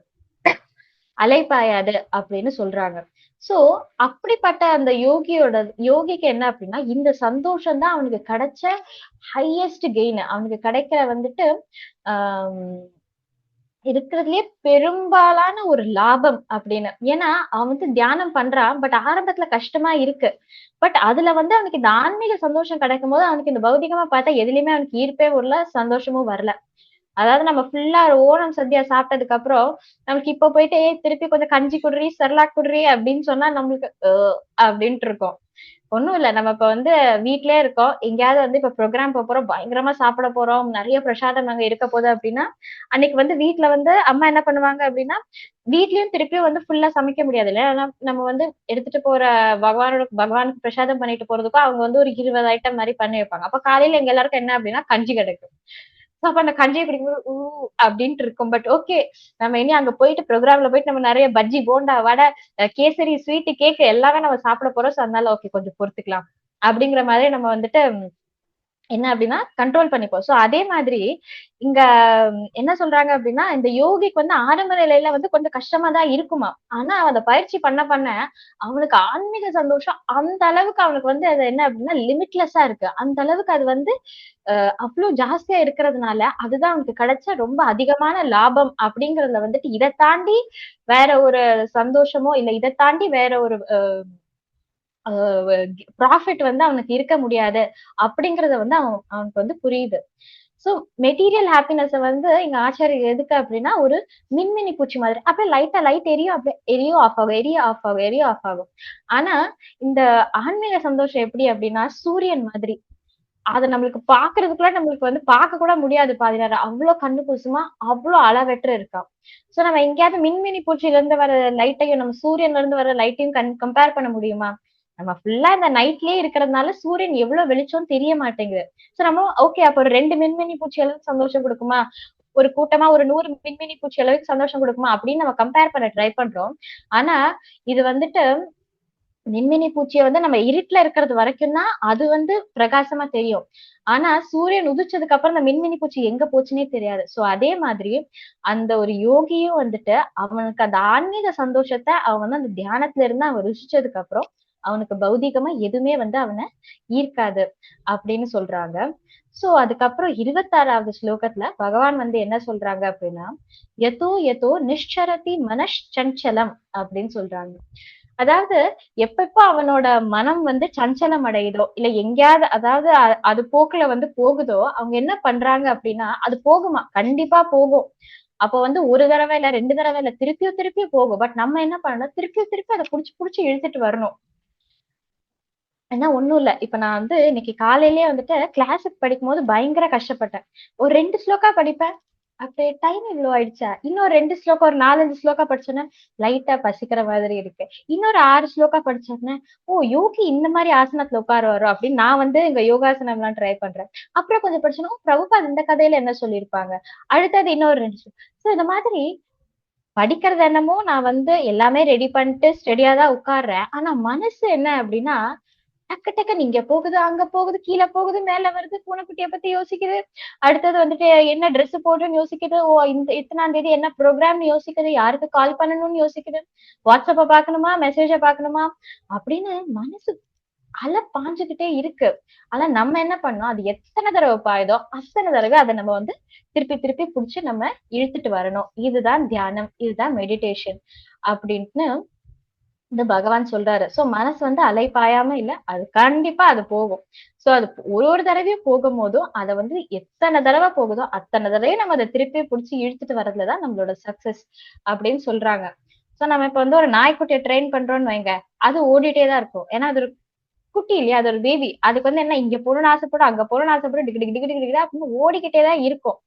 அலைப்பாயாது அப்படின்னு சொல்றாங்க. சோ அப்படிப்பட்ட அந்த யோகிக்கு என்ன அப்படின்னா இந்த சந்தோஷம் தான் அவனுக்கு கிடைச்ச ஹையஸ்ட் கெயின், அவனுக்கு கிடைக்கிற வந்துட்டு ஆஹ் இருக்கிறதுலயே பெரும்பாலான ஒரு லாபம் அப்படின்னு. ஏன்னா அவன் வந்து தியானம் பண்றான், பட் ஆரம்பத்துல கஷ்டமா இருக்கு. பட் அதுல வந்து அவனுக்கு இந்த ஆன்மீக சந்தோஷம் கிடைக்கும் போது அவனுக்கு இந்த பௌதிகமா பார்த்தா எதுலயுமே அவனுக்கு ஈர்ப்பே வரல, சந்தோஷமும் வரல. அதாவது நம்ம ஃபுல்லா ஓணம் சத்யா சாப்பிட்டதுக்கு அப்புறம் நமக்கு இப்ப போயிட்டு திருப்பி கொஞ்சம் கஞ்சி குடுறி செர்லாக் குடுறி அப்படின்னு சொன்னா நம்மளுக்கு அப்படின்ட்டு இருக்கும். ஒண்ணும் இல்ல. நம்ம இப்ப வந்து வீட்லயே இருக்கோம். எங்கேயாவது வந்து இப்ப ப்ரோகிராம் போறோம், பயங்கரமா சாப்பிட போறோம், நிறைய பிரசாதம் அங்க இருக்க போகுது அப்படின்னா, அன்னைக்கு வந்து வீட்ல வந்து அம்மா என்ன பண்ணுவாங்க அப்படின்னா, வீட்லயும் திருப்பியும் வந்து ஃபுல்லா சமைக்க முடியாது இல்ல. ஆனா நம்ம வந்து எடுத்துட்டு போற பகவானுக்கு பிரசாதம் பண்ணிட்டு போறதுக்கும் அவங்க வந்து ஒரு 20 ஐட்டம் மாரி பண்ணி வைப்பாங்க. அப்ப காலையில எங்க எல்லாருக்கும் என்ன அப்படின்னா கஞ்சி கிடைக்கும். அப்ப அந்த கஞ்சியை குடிக்கும்போது அப்படின்ட்டு இருக்கும். பட் ஓகே, நம்ம இனி அங்க போயிட்டு ப்ரோக்ராம்ல போயிட்டு நம்ம நிறைய பஜ்ஜி போண்டா வடை கேசரி ஸ்வீட் கேக் எல்லாமே நம்ம சாப்பிட போறோம். சோ அதனால ஓகே கொஞ்சம் பொறுத்துக்கலாம் அப்படிங்கிற மாதிரி நம்ம வந்துட்டு என்ன அப்படின்னா கண்ட்ரோல் பண்ணிப்போம். சோ அதே மாதிரி இங்க என்ன சொல்றாங்க அப்படின்னா இந்த யோகிக்கு வந்து ஆரம்ப நிலையில வந்து கொஞ்சம் கஷ்டமா தான் இருக்குமா. ஆனா அவன் அந்த பயிற்சி பண்ண பண்ண அவனுக்கு ஆன்மீக சந்தோஷம் அந்த அளவுக்கு அவனுக்கு வந்து அது என்ன அப்படின்னா லிமிட்லெஸ்ஸா இருக்கு. அந்த அளவுக்கு அது வந்து அவ்வளவு ஜாஸ்தியா இருக்கிறதுனால அதுதான் அவனுக்கு கிடைச்ச ரொம்ப அதிகமான லாபம் அப்படிங்கறதுல வந்துட்டு இதை தாண்டி வேற ஒரு சந்தோஷமோ இல்ல இதை தாண்டி வேற ஒரு ப்ராஃபிட் வந்து அவனுக்கு இருக்க முடியாது அப்படிங்கறத வந்து அவனுக்கு வந்து புரியுது. சோ மெட்டீரியல் ஹாப்பினஸ் வந்து எங்க ஆச்சாரியர் எதுக்கு அப்படின்னா ஒரு மின்மினி பூச்சி மாதிரி அப்படியே லைட் எரியும், அப்படியே எரியும் ஆஃப் ஆகும், எரிய ஆஃப் ஆகும், எரிய ஆஃப் ஆகும். ஆனா இந்த ஆன்மீக சந்தோஷம் எப்படி அப்படின்னா சூரியன் மாதிரி. அத நம்மளுக்கு பாக்குறதுக்குள்ள நம்மளுக்கு வந்து பார்க்க கூட முடியாது பாதி நேரம். அவ்வளவு கண்ணு கூசுமா, அவ்வளவு அளவற்று இருக்காம். சோ நம்ம எங்கேயாவது மின்மினி பூச்சியில இருந்து வர லைட்டையும் நம்ம சூரியன்ல இருந்து வர லைட்டையும் கம்பேர் பண்ண முடியுமா? நம்ம ஃபுல்லா இந்த நைட்லயே இருக்கிறதுனால சூரியன் எவ்வளவு வெளிச்சம் தெரிய மாட்டேங்குது. சோ நம்ம ஓகே அப்ப ஒரு 2 மின்மினி பூச்சி அளவுக்கு சந்தோஷம் கொடுக்குமா? ஒரு கூட்டமா ஒரு 100 மின்மினி பூச்சி அளவுக்கு சந்தோஷம் கொடுக்குமா? அப்படின்னு நம்ம கம்பேர் பண்ண ட்ரை பண்றோம். ஆனா இது வந்துட்டு மின்மினி பூச்சிய வந்து நம்ம இருட்டுல இருக்கிறது வரைக்கும் தான் அது வந்து பிரகாசமா தெரியும். ஆனா சூரியன் உதிச்சதுக்கு அப்புறம் அந்த மின்மினி பூச்சி எங்க போச்சுன்னே தெரியாது. சோ அதே மாதிரி அந்த ஒரு யோகியும் வந்துட்டு அவனுக்கு அந்த ஆன்மீக சந்தோஷத்தை அவன் வந்து அந்த தியானத்துல இருந்து அவன் ருசிச்சதுக்கு அப்புறம் அவனுக்கு பௌதீகமா எதுவுமே வந்து அவனை ஈர்க்காது அப்படின்னு சொல்றாங்க. சோ அதுக்கப்புறம் 26வது ஸ்லோகத்துல பகவான் வந்து என்ன சொல்றாங்க அப்படின்னா யதோ யதோ நிஷ்சரதி மனச்சஞ்சலம் அப்படின்னு சொல்றாங்க. அதாவது எப்பப்ப அவனோட மனம் வந்து சஞ்சலம் அடையுதோ இல்ல எங்கேயாவது அதாவது அது போக்குல வந்து போகுதோ அவங்க என்ன பண்றாங்க அப்படின்னா அது போகுமா கண்டிப்பா போகும். அப்ப வந்து ஒரு தடவை இல்ல 2 தடவை இல்ல திருப்பியும் போகும். பட் நம்ம என்ன பண்ணணும் திருப்பி அதை புடிச்சு இழுத்துட்டு வரணும். ஏன்னா ஒண்ணும் இல்ல. இப்ப நான் வந்து இன்னைக்கு காலையிலேயே வந்துட்டு கிளாஸுக்கு படிக்கும்போது பயங்கர கஷ்டப்பட்டேன். ஒரு 2 ஸ்லோகா படிப்பேன். அப்படியே டைம் இவ்வளவு ஆயிடுச்சா? இன்னும் 2 ஸ்லோகா ஒரு 4, 5 ஸ்லோகா படிச்சோன்னா லைட்டா பசிக்கிற மாதிரி இருக்கு. இன்னொரு 6 ஸ்லோகா படிச்சோன்னே, ஓ! யோகி இந்த மாதிரி ஆசனத்துல உட்காருவாரோ அப்படின்னு நான் வந்து இங்க யோகாசனம்லாம் ட்ரை பண்றேன். அப்புறம் கொஞ்சம் படிச்சோன்னா, ஓ! பிரபுபாத் இந்த கதையில என்ன சொல்லியிருப்பாங்க? அடுத்தது இன்னொரு 2 சோ இந்த மாதிரி படிக்கிறது என்னமோ நான் வந்து எல்லாமே ரெடி பண்ணிட்டு ஸ்டெடியா தான் உட்கார்றேன். ஆனா மனசு என்ன அப்படின்னா டக்கு டக்குன்னு இங்க போகுது, அங்க போகுது, கீழ போகுது, மேல வருது, பூனைக்குட்டிய பத்தி யோசிக்குது. அடுத்தது வந்துட்டு என்ன ட்ரெஸ் போடுறேன்னு யோசிக்குது. ஓ இந்த இத்தனாம் தேதி என்ன ப்ரோக்ராம்னு யோசிக்குது. யாருக்கு கால் பண்ணணும்னு யோசிக்குது. வாட்ஸ்அப்ப பாக்கணுமா, மெசேஜ பாக்கணுமா அப்படின்னு மனசு அலை பாஞ்சுகிட்டே இருக்கு. ஆனா நம்ம என்ன பண்ணோம், அது எத்தனை தடவை பாயுதோ அத்தனை தடவை அதை நம்ம வந்து திருப்பி புடிச்சு நம்ம இழுத்துட்டு வரணும். இதுதான் தியானம், இதுதான் மெடிடேஷன் அப்படின்ட்டு இந்த பகவான் சொல்றாரு. சோ மனசு வந்து அலைபாயாம இல்ல. அது கண்டிப்பா அது போகும். சோ அது ஒரு தடவையும் போகும்போதும் அத வந்து எத்தனை தடவை போகுதோ அத்தனை தடவையும் நம்ம அதை திருப்பி புடிச்சு இழுத்துட்டு வர்றதுலதான் நம்மளோட சக்சஸ் அப்படின்னு சொல்றாங்க. சோ நம்ம இப்ப வந்து ஒரு நாய்க்குட்டியை ட்ரெயின் பண்றோம்னு வைங்க, அது ஓடிட்டே தான் இருக்கும். ஏன்னா அது ஒரு குட்டி இல்லையா? அது ஒரு பேபி. அதுக்கு வந்து என்ன இங்க போகணும்னு ஆசைப்படும், அங்க போகணும்னு ஆசைப்படும், டிக்கு டிக்கு டிக்கு டிக்கு டிக்கு அப்படின்னு ஓடிக்கிட்டே தான் இருக்கும்.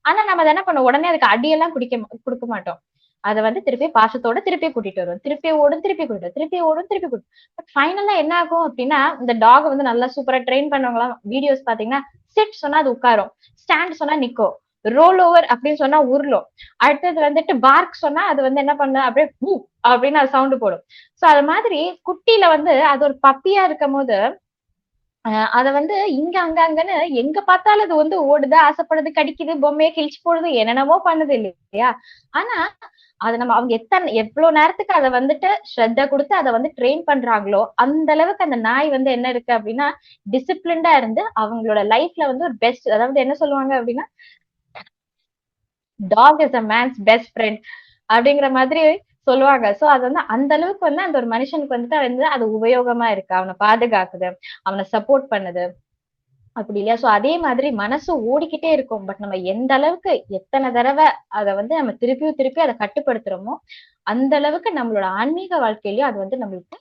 ஆனா நம்ம அதை என்ன பண்ணுவோம், உடனே அதுக்கு அடியெல்லாம் குடுக்க மாட்டோம். அத வந்து திருப்பி பாசத்தோட திருப்பி கூட்டிட்டு வருவோம். திருப்பி ஓடும், திருப்பி கூட்டிட்டு வரும். திருப்பி ஓடும், திருப்பி கூட்டிட்டு பட் ஃபைனலா என்ன ஆகும் அப்படின்னா, இந்த டாக் வந்து நல்லா சூப்பரா ட்ரெயின் பண்ணவங்கலாம் வீடியோஸ் பாத்தீங்கன்னா, சிட் சொன்னா அது உட்காரும். ஸ்டாண்ட் சொன்னா நிக்கும். ரோல் ஓவர் அப்படின்னு சொன்னா உருளும். அடுத்தது வந்துட்டு பார்க் சொன்னா அது வந்து என்ன பண்ணும் அப்படியே பூ அப்படின்னு அது சவுண்ட் போடும். சோ அது மாதிரி குட்டியில வந்து அது ஒரு பப்பியா இருக்கும் போது அத வந்து இங்க அங்க அங்கன்னு எங்க பார்த்தாலும் அது வந்து ஓடுது, ஆசைப்படுது, கடிக்குது, பொம்மையை கிழிச்சு போடுது, என்னென்னமோ பண்ணுது இல்லையா? ஆனா அத நம்ம அவங்க எவ்வளவு நேரத்துக்கு அத வந்துட்டு ஸ்ரத்த குடுத்து அத வந்து ட்ரெயின் பண்றாங்களோ அந்த அளவுக்கு அந்த நாய் வந்து என்ன இருக்கு அப்படின்னா டிசிப்ளின்டா இருந்து அவங்களோட லைஃப்ல வந்து ஒரு பெஸ்ட் அதாவது என்ன சொல்லுவாங்க அப்படின்னா dog is a man's best friend அப்படிங்கிற மாதிரி சொல்லுவாங்க. சோ அது வந்து அந்த அளவுக்கு வந்து அந்த ஒரு மனுஷனுக்கு வந்துட்டு வந்து அது உபயோகமா இருக்கு. அவனை பாதுகாக்குது, அவனை சப்போர்ட் பண்ணுது. அப்படி இல்லையா? சோ அதே மாதிரி மனசு ஓடிக்கிட்டே இருக்கும். பட் நம்ம எந்த அளவுக்கு எத்தனை தடவை அதை வந்து நம்ம திருப்பியும் திருப்பி அதை கட்டுப்படுத்துறோமோ அந்த அளவுக்கு நம்மளோட ஆன்மீக வாழ்க்கையிலயும் அது வந்து நம்மளுக்கு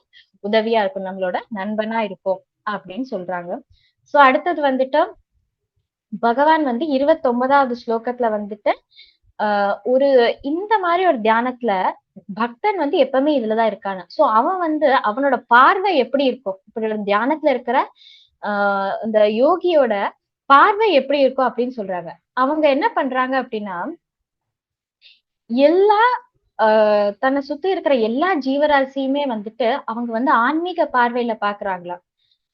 உதவியா இருக்கும், நம்மளோட நண்பனா இருக்கும் அப்படின்னு சொல்றாங்க. சோ அடுத்தது வந்துட்டு பகவான் வந்து 29வது ஸ்லோகத்துல வந்துட்டு ஒரு இந்த மாதிரி ஒரு தியானத்துல பக்தன் வந்து எப்பவுமே இதுலதான் இருக்கான. சோ அவன் வந்து அவனோட பார்வை எப்படி இருக்கும், இப்படி ஒரு தியானத்துல இருக்கிற இந்த யோகியோட பார்வை எப்படி இருக்கும் அப்படின்னு சொல்றாங்க. அவங்க என்ன பண்றாங்க அப்படின்னா எல்லா தன்னை சுத்தி இருக்கிற எல்லா ஜீவராசியுமே வந்துட்டு அவங்க வந்து ஆன்மீக பார்வையில பாக்குறாங்களாம்.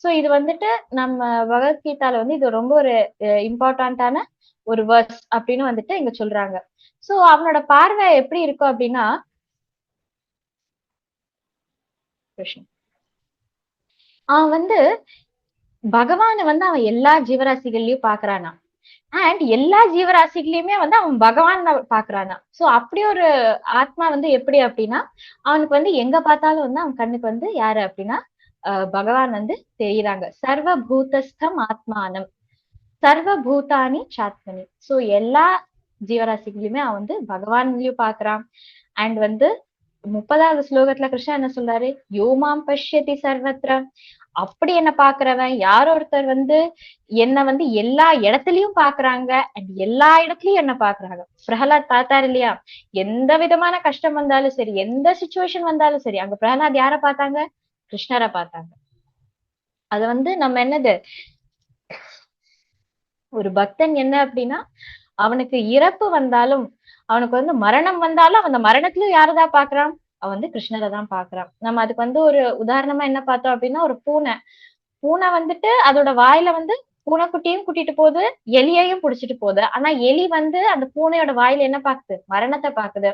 சோ இது வந்துட்டு நம்ம பகவத்கீதால வந்து இது ரொம்ப ஒரு இம்பார்ட்டன்டான ஒரு வேர்ட்ஸ் அப்படின்னு வந்துட்டு இங்க சொல்றாங்க. சோ அவனோட பார்வை எப்படி இருக்கும் அப்படின்னா அவன் வந்து பகவான வந்து அவன் எல்லா ஜீவராசிகள்லயும் பாக்குறானா. அண்ட் எல்லா ஜீவராசிகளையுமே வந்து அவன் பகவான் பாக்குறானா. சோ அப்படி ஒரு ஆத்மா வந்து எப்படி அப்படின்னா அவனுக்கு வந்து எங்க பார்த்தாலும் வந்து அவன் கண்ணுக்கு வந்து யாரு அப்படின்னா பகவான் வந்து தெரியுறாங்க. சர்வ பூதஸ்தம் ஆத்மானம் சர்வ பூதானி சாத்மனி. சோ எல்லா ஜீவராசிகளையுமே அவன் வந்து பகவான்லயும் பாக்குறான். அண்ட் வந்து 30வது ஸ்லோகத்துல கிருஷ்ணா என்ன சொல்றாரு, யோமாம் பஷ்யதி சர்வத்ர. அப்படி என்ன பாக்குறவன் யார் ஒருத்தர் வந்து என்ன வந்து எல்லா இடத்துலயும் பாக்குறாங்க அண்ட் எல்லா இடத்துலயும் என்ன பாக்குறாங்க. பிரகலாத் பார்த்தாரு இல்லையா, எந்த விதமான கஷ்டம் வந்தாலும் சரி, எந்த சுச்சுவேஷன் வந்தாலும் சரி, அங்க பிரகலாத் யார பார்த்தாங்க, கிருஷ்ணரை பார்த்தாங்க. அது வந்து நம்ம என்னது, ஒரு பக்தன் என்ன அப்படின்னா அவனுக்கு இறப்பு வந்தாலும் அவனுக்கு வந்து மரணம் வந்தாலும் அவன் அந்த மரணத்திலயும் யாரதான் பாக்குறான், அவன் வந்து கிருஷ்ணரை தான் பாக்குறான். நம்ம அதுக்கு வந்து ஒரு உதாரணமா என்ன பார்த்தோம் அப்படின்னா ஒரு பூனை. பூனை வந்துட்டு அதோட வாயில வந்து பூனைக்குட்டியும் கூட்டிட்டு போகுது, எலியையும் புடிச்சிட்டு போகுது. ஆனா எலி வந்து அந்த பூனையோட வாயில என்ன பாக்குது, மரணத்தை பாக்குது.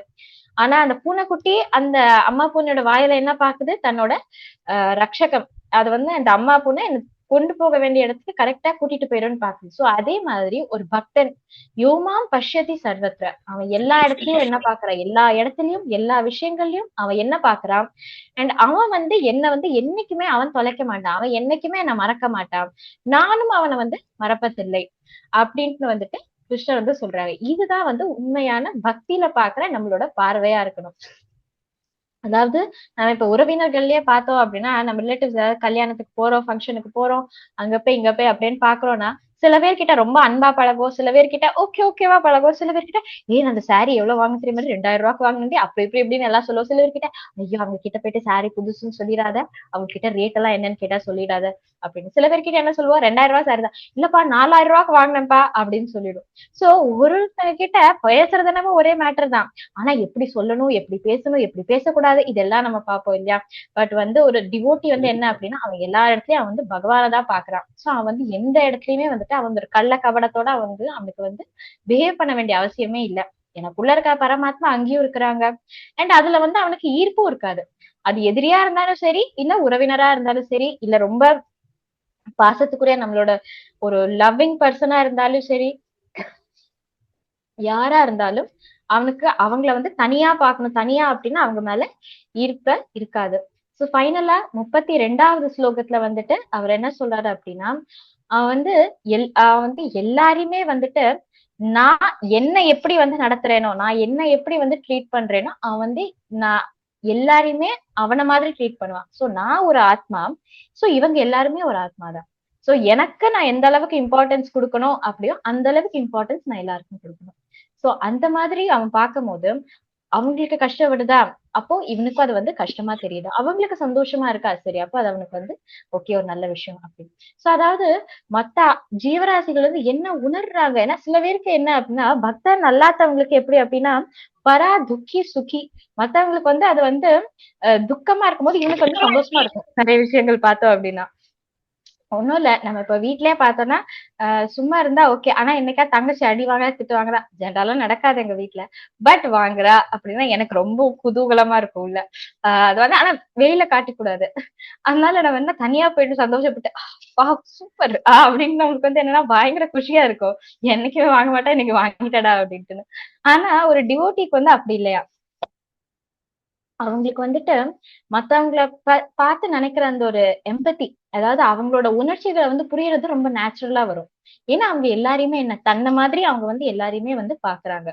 ஆனா அந்த பூனைக்குட்டி அந்த அம்மா பூனையோட வாயில என்ன பாக்குது, தன்னோட ரக்ஷகம். அது வந்து அந்த அம்மா பூனை கொண்டு போக வேண்டிய இடத்துக்கு கரெக்டா கூட்டிட்டு போயிடும்னு பாக்குது. சோ அதே மாதிரி ஒரு பக்தன் யோமாம் பஷ்யதி சர்வத்ர, அவன் எல்லா இடத்துலயும் என்ன பாக்குறான், எல்லா இடத்துலயும் எல்லா விஷயங்கள்லயும் அவன் என்ன பாக்குறான். அண்ட் அவன் வந்து என்ன வந்து என்னைக்குமே அவன் தொலைக்க மாட்டான், அவன் என்னைக்குமே என்ன மறக்க மாட்டான், நானும் அவனை வந்து மறப்பதில்லை அப்படின்ட்டு வந்துட்டு கிருஷ்ணர் வந்து சொல்றாரு. இதுதான் வந்து உண்மையான பக்தியில பாக்குற நம்மளோட பார்வையா இருக்கணும். அதாவது நம்ம இப்ப உறவினர்கள்லயே பார்த்தோம் அப்படின்னா நம்ம ரிலேட்டிவ்ஸ் ஏதாவது கல்யாணத்துக்கு போறோம், ஃபங்க்ஷனுக்கு போறோம், அங்க போய் இங்க போய் அப்படின்னு பாக்குறோம்னா சில பேர்கிட்ட ரொம்ப அன்பா பழகும், சில பேர்கிட்ட ஓகேவா பழகும், சில பேர்கிட்ட அந்த சாரி எவ்வளவு வாங்க தெரியுமா, 2000 ரூபாய்க்கு வாங்கினே அப்படி இப்படின்னு எல்லாம் சொல்லுவோம். சில பேர்கிட்ட ஐயோ அவங்க கிட்ட போயிட்டு சாரி புதுசுன்னு சொல்லிடாத, அவங்க கிட்ட ரேட் எல்லாம் என்னன்னு கேட்டா சொல்லிடாத அப்படின்னு. சில பேர்கிட்ட என்ன சொல்லுவோம், 2000 ரூபாய் சாரி தான், இல்லப்பா 4000 ரூபாய்க்கு வாங்கினேன்ப்பா அப்படின்னு சொல்லிடும். சோ ஒருத்தங்க கிட்ட பேசுறது என்னமோ ஒரே மேட்டர் தான், ஆனா எப்படி சொல்லணும், எப்படி பேசணும், எப்படி பேசக்கூடாது, இதெல்லாம் நம்ம பார்ப்போம் இல்லையா. பட் வந்து ஒரு டிவோட்டி வந்து என்ன அப்படின்னா அவன் எல்லா இடத்துலயும் அவன் வந்து பகவானை தான் பாக்குறான். சோ அவன் வந்து எந்த இடத்துலயுமே வந்துட்டு அவன் ஒரு கள்ள கபடத்தோட வந்து அவனுக்கு வந்து பிஹேவ் பண்ண வேண்டிய அவசியமே இல்லை. எனக்குள்ள இருக்க பரமாத்மா அங்கேயும் இருக்கிறாங்க. அண்ட் அதுல வந்து அவனுக்கு ஈர்ப்பும் இருக்காது. அது எதிரியா இருந்தாலும் சரி, இல்ல உறவினரா இருந்தாலும் சரி, இல்ல ரொம்ப பாசத்துக்குரிய நம்மளோட ஒரு லவ்விங் பர்சனா இருந்தாலும் சரி, யாரா இருந்தாலும் அவனுக்கு அவங்கள வந்து தனியா பார்க்கணும், தனியா அப்படின்னா அவங்க மேல ஈர்ப்ப இருக்காது. சோ ஃபைனலா 32வது ஸ்லோகத்துல வந்துட்டு அவர் என்ன சொல்றாரு அப்படின்னா அவன் வந்து அவன் வந்து எல்லாரையுமே வந்துட்டு நான் என்ன எப்படி வந்து நடத்துறேனோ, நான் என்ன எப்படி வந்து ட்ரீட் பண்றேனோ அவன் வந்து நான் எல்லாரையுமே அவன மாதிரி ட்ரீட் பண்ணுவான். சோ நான் ஒரு ஆத்மா, சோ இவங்க எல்லாருமே ஒரு ஆத்மா தான். சோ எனக்கு நான் எந்த அளவுக்கு இம்பார்ட்டன்ஸ் கொடுக்கணும் அப்படியோ அந்த அளவுக்கு இம்பார்ட்டன்ஸ் நான் எல்லாருக்கும் கொடுக்கணும். சோ அந்த மாதிரி அவன் பார்க்கும்போது அவங்களுக்கு கஷ்டம் வருதா, அப்போ இவனுக்கும் அது வந்து கஷ்டமா தெரியுது, அவங்களுக்கு சந்தோஷமா இருக்கா, சரி அப்போ அது அவனுக்கு வந்து ஓகே ஒரு நல்ல விஷயம் அப்படின்னு. சோ அதாவது மத்த ஜீவராசிகள் வந்து என்ன உணர்றாங்க, ஏன்னா சில பேருக்கு என்ன அப்படின்னா பக்தர் நல்லாத்தவங்களுக்கு எப்படி அப்படின்னா பரா துக்கி சுகி, மத்தவங்களுக்கு வந்து அது வந்து துக்கமா இருக்கும்போது இவனுக்கு வந்து சந்தோஷமா இருக்கும். நிறைய விஷயங்கள் பார்த்தோம் அப்படின்னா ஒண்ணும் இல்ல, நம்ம இப்ப வீட்லயே பார்த்தோம்னா சும்மா இருந்தா ஓகே, ஆனா என்னைக்கா தங்கச்சி அடி வாங்குறா திட்டு வாங்குறா, ஜென்ரலும் நடக்காது எங்க வீட்டுல, பட் வாங்குறா அப்படின்னா எனக்கு ரொம்ப குதூகலமா இருக்கும் உள்ள. அது வந்து ஆனா வெளியில காட்டிக்கூடாது. அதனால நம்ம என்ன தனியா போயிட்டு சந்தோஷப்பட்டு சூப்பர் அப்படின்னு நமக்கு வந்து என்னன்னா பயங்கர குஷியா இருக்கும், என்னைக்குமே வாங்க மாட்டா இன்னைக்கு வாங்கிட்டடா அப்படின்ட்டு. ஆனா ஒரு டிவோட்டிக்கு வந்து அப்படி இல்லையா, அவங்களுக்கு வந்துட்டு மத்தவங்கள பார்த்து நினைக்கிற அந்த ஒரு எம்பத்தி, அதாவது அவங்களோட உணர்ச்சிகளை வந்து புரியறது ரொம்ப நேச்சுரலா வரும். ஏன்னா அவங்க எல்லாரையுமே என்ன தன்ன மாதிரி அவங்க வந்து எல்லாரையுமே வந்து பாக்குறாங்க.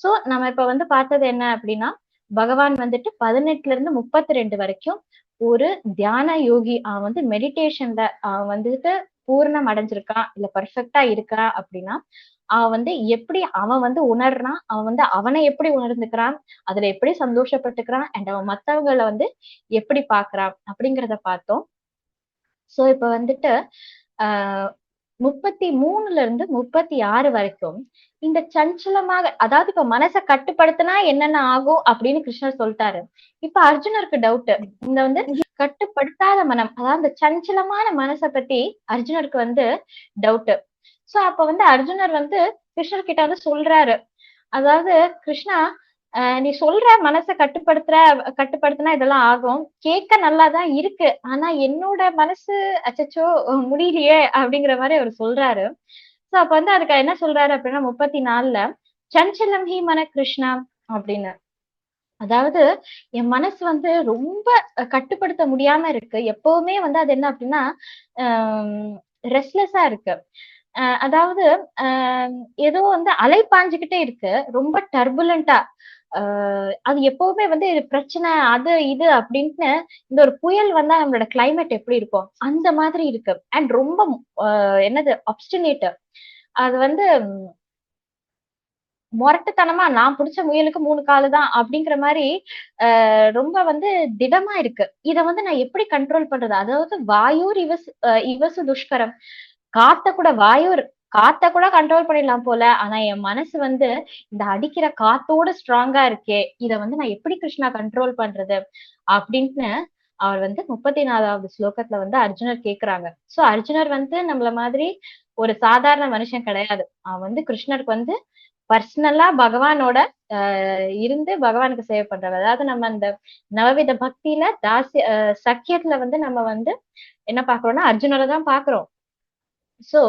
சோ நம்ம இப்ப வந்து பார்த்தது என்ன அப்படின்னா, பகவான் வந்துட்டு 18ல இருந்து 32 வரைக்கும் ஒரு தியான யோகி. அவன் வந்து மெடிடேஷன்ல அவன் வந்துட்டு பூரணம் அடைஞ்சிருக்கான், இல்ல பர்ஃபெக்ட்டா இருக்கான் அப்படின்னா, அவன் வந்து எப்படி அவன் வந்து உணர்றான், அவன் வந்து அவனை எப்படி உணர்ந்துக்கிறான், அதுல எப்படி சந்தோஷப்பட்டுக்கிறான், அண்ட் அவன் மத்தவங்கள வந்து எப்படி பாக்குறான் அப்படிங்கிறத பார்த்தோம். சோ இப்ப வந்துட்டு ஆஹ் 33ல இருந்து 36 வரைக்கும் இந்த சஞ்சலமாக, அதாவது இப்ப மனசை கட்டுப்படுத்தினா என்னென்ன ஆகும் அப்படின்னு கிருஷ்ணர் சொல்லிட்டாரு. இப்ப அர்ஜுனருக்கு டவுட். இந்த வந்து கட்டுப்படுத்தாத மனம், அதாவது இந்த சஞ்சலமான மனசை பத்தி அர்ஜுனருக்கு வந்து டவுட். சோ அப்ப வந்து அர்ஜுனர் வந்து கிருஷ்ணர் கிட்ட வந்து சொல்றாரு, அதாவது கிருஷ்ணா, நீ சொல்ற மனசை கட்டுப்படுத்தினா இதெல்லாம் ஆகும், கேட்க நல்லாதான் இருக்கு, ஆனா என்னோட மனசு அச்சச்சோ முடியலையே அப்படிங்கிற மாதிரி அவர் சொல்றாரு. சோ அப்ப வந்து அதுக்கு என்ன சொல்றாரு அப்படின்னா 34ல, சஞ்சலம் ஹி மன கிருஷ்ணா அப்படின்னு. அதாவது என் மனசு வந்து ரொம்ப கட்டுப்படுத்த முடியாம இருக்கு, எப்பவுமே வந்து அது என்ன அப்படின்னா ரெஸ்ட்லெஸ்ஸா இருக்கு. அதாவது ஆஹ் ஏதோ வந்து அலை பாஞ்சுக்கிட்டே இருக்கு, ரொம்ப டர்புலண்டா. அது எப்பவுமே வந்து இது பிரச்சனை அது இது அப்படின்ட்டு, இந்த ஒரு புயல் வந்தா நம்மளோட கிளைமேட் எப்படி இருக்கும் அந்த மாதிரி இருக்கு. அண்ட் ரொம்ப என்னது அப்ஸ்டினேட். அது வந்து மொரட்டுத்தனமா நான் புடிச்ச முயலுக்கு 3 காலு தான் அப்படிங்கிற மாதிரி ரொம்ப வந்து திடமா இருக்கு. இத வந்து நான் எப்படி கண்ட்ரோல் பண்றது? அதாவது வாயூர் இவசு துஷ்கரம். காத்த கூட வாயூர் காத்த கூட கண்ட்ரோல் பண்ணிடலாம் போல. ஆனா என் மனசு வந்து இந்த அடிக்கிற காத்தோட ஸ்ட்ராங்கா இருக்கே. இத வந்து நான் எப்படி கிருஷ்ணா கண்ட்ரோல் பண்றது? அப்படின்னு அவர் வந்து 34வது ஸ்லோகத்துல வந்து அர்ஜுனர் கேக்குறாங்க. சோ அர்ஜுனர் வந்து நம்மள மாதிரி ஒரு சாதாரண மனுஷன் கிடையாது. அவன் வந்து கிருஷ்ணருக்கு வந்து பர்சனலா பகவானோட இருந்து பகவானுக்கு சேவை பண்றவர். அதாவது நம்ம அந்த நவவித பக்தியில சக்கியத்துல வந்து நம்ம வந்து என்ன பாக்குறோம்னா அர்ஜுனரை தான் பாக்குறோம். சோ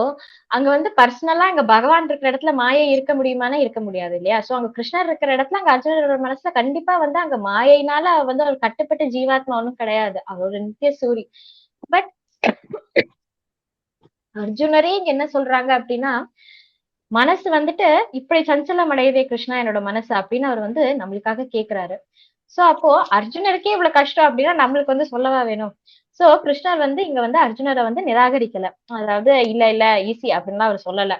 அங்க வந்து பர்சனலா அங்க பகவான் இருக்கிற இடத்துல மாயை இருக்க முடியுமானா இருக்க முடியாது இல்லையா? சோ அங்க கிருஷ்ணர் இருக்கிற இடத்துல அங்க அர்ஜுனரோட மனசுல கண்டிப்பா வந்து அங்க மாயையினால வந்து அவர் கட்டுப்பட்ட ஜீவாத்மா ஒண்ணும் கிடையாது, அவர் ஒரு நித்திய சூரி. பட் அர்ஜுனரே இங்க என்ன சொல்றாங்க அப்படின்னா, மனசு வந்துட்டு இப்படி சஞ்சலம் அடையுதே கிருஷ்ணா என்னோட மனசு அப்படின்னு அவர் வந்து நம்மளுக்காக கேக்குறாரு. சோ அப்போ அர்ஜுனருக்கே இவ்வளவு கஷ்டம் அப்படின்னா நம்மளுக்கு வந்து சொல்லவா வேணும்? சோ கிருஷ்ணர் வந்து இங்க வந்து அர்ஜுனரை வந்து நிராகரிக்கல, அதாவது இல்ல இல்ல ஈஸி அப்படின்லாம் அவர் சொல்லல.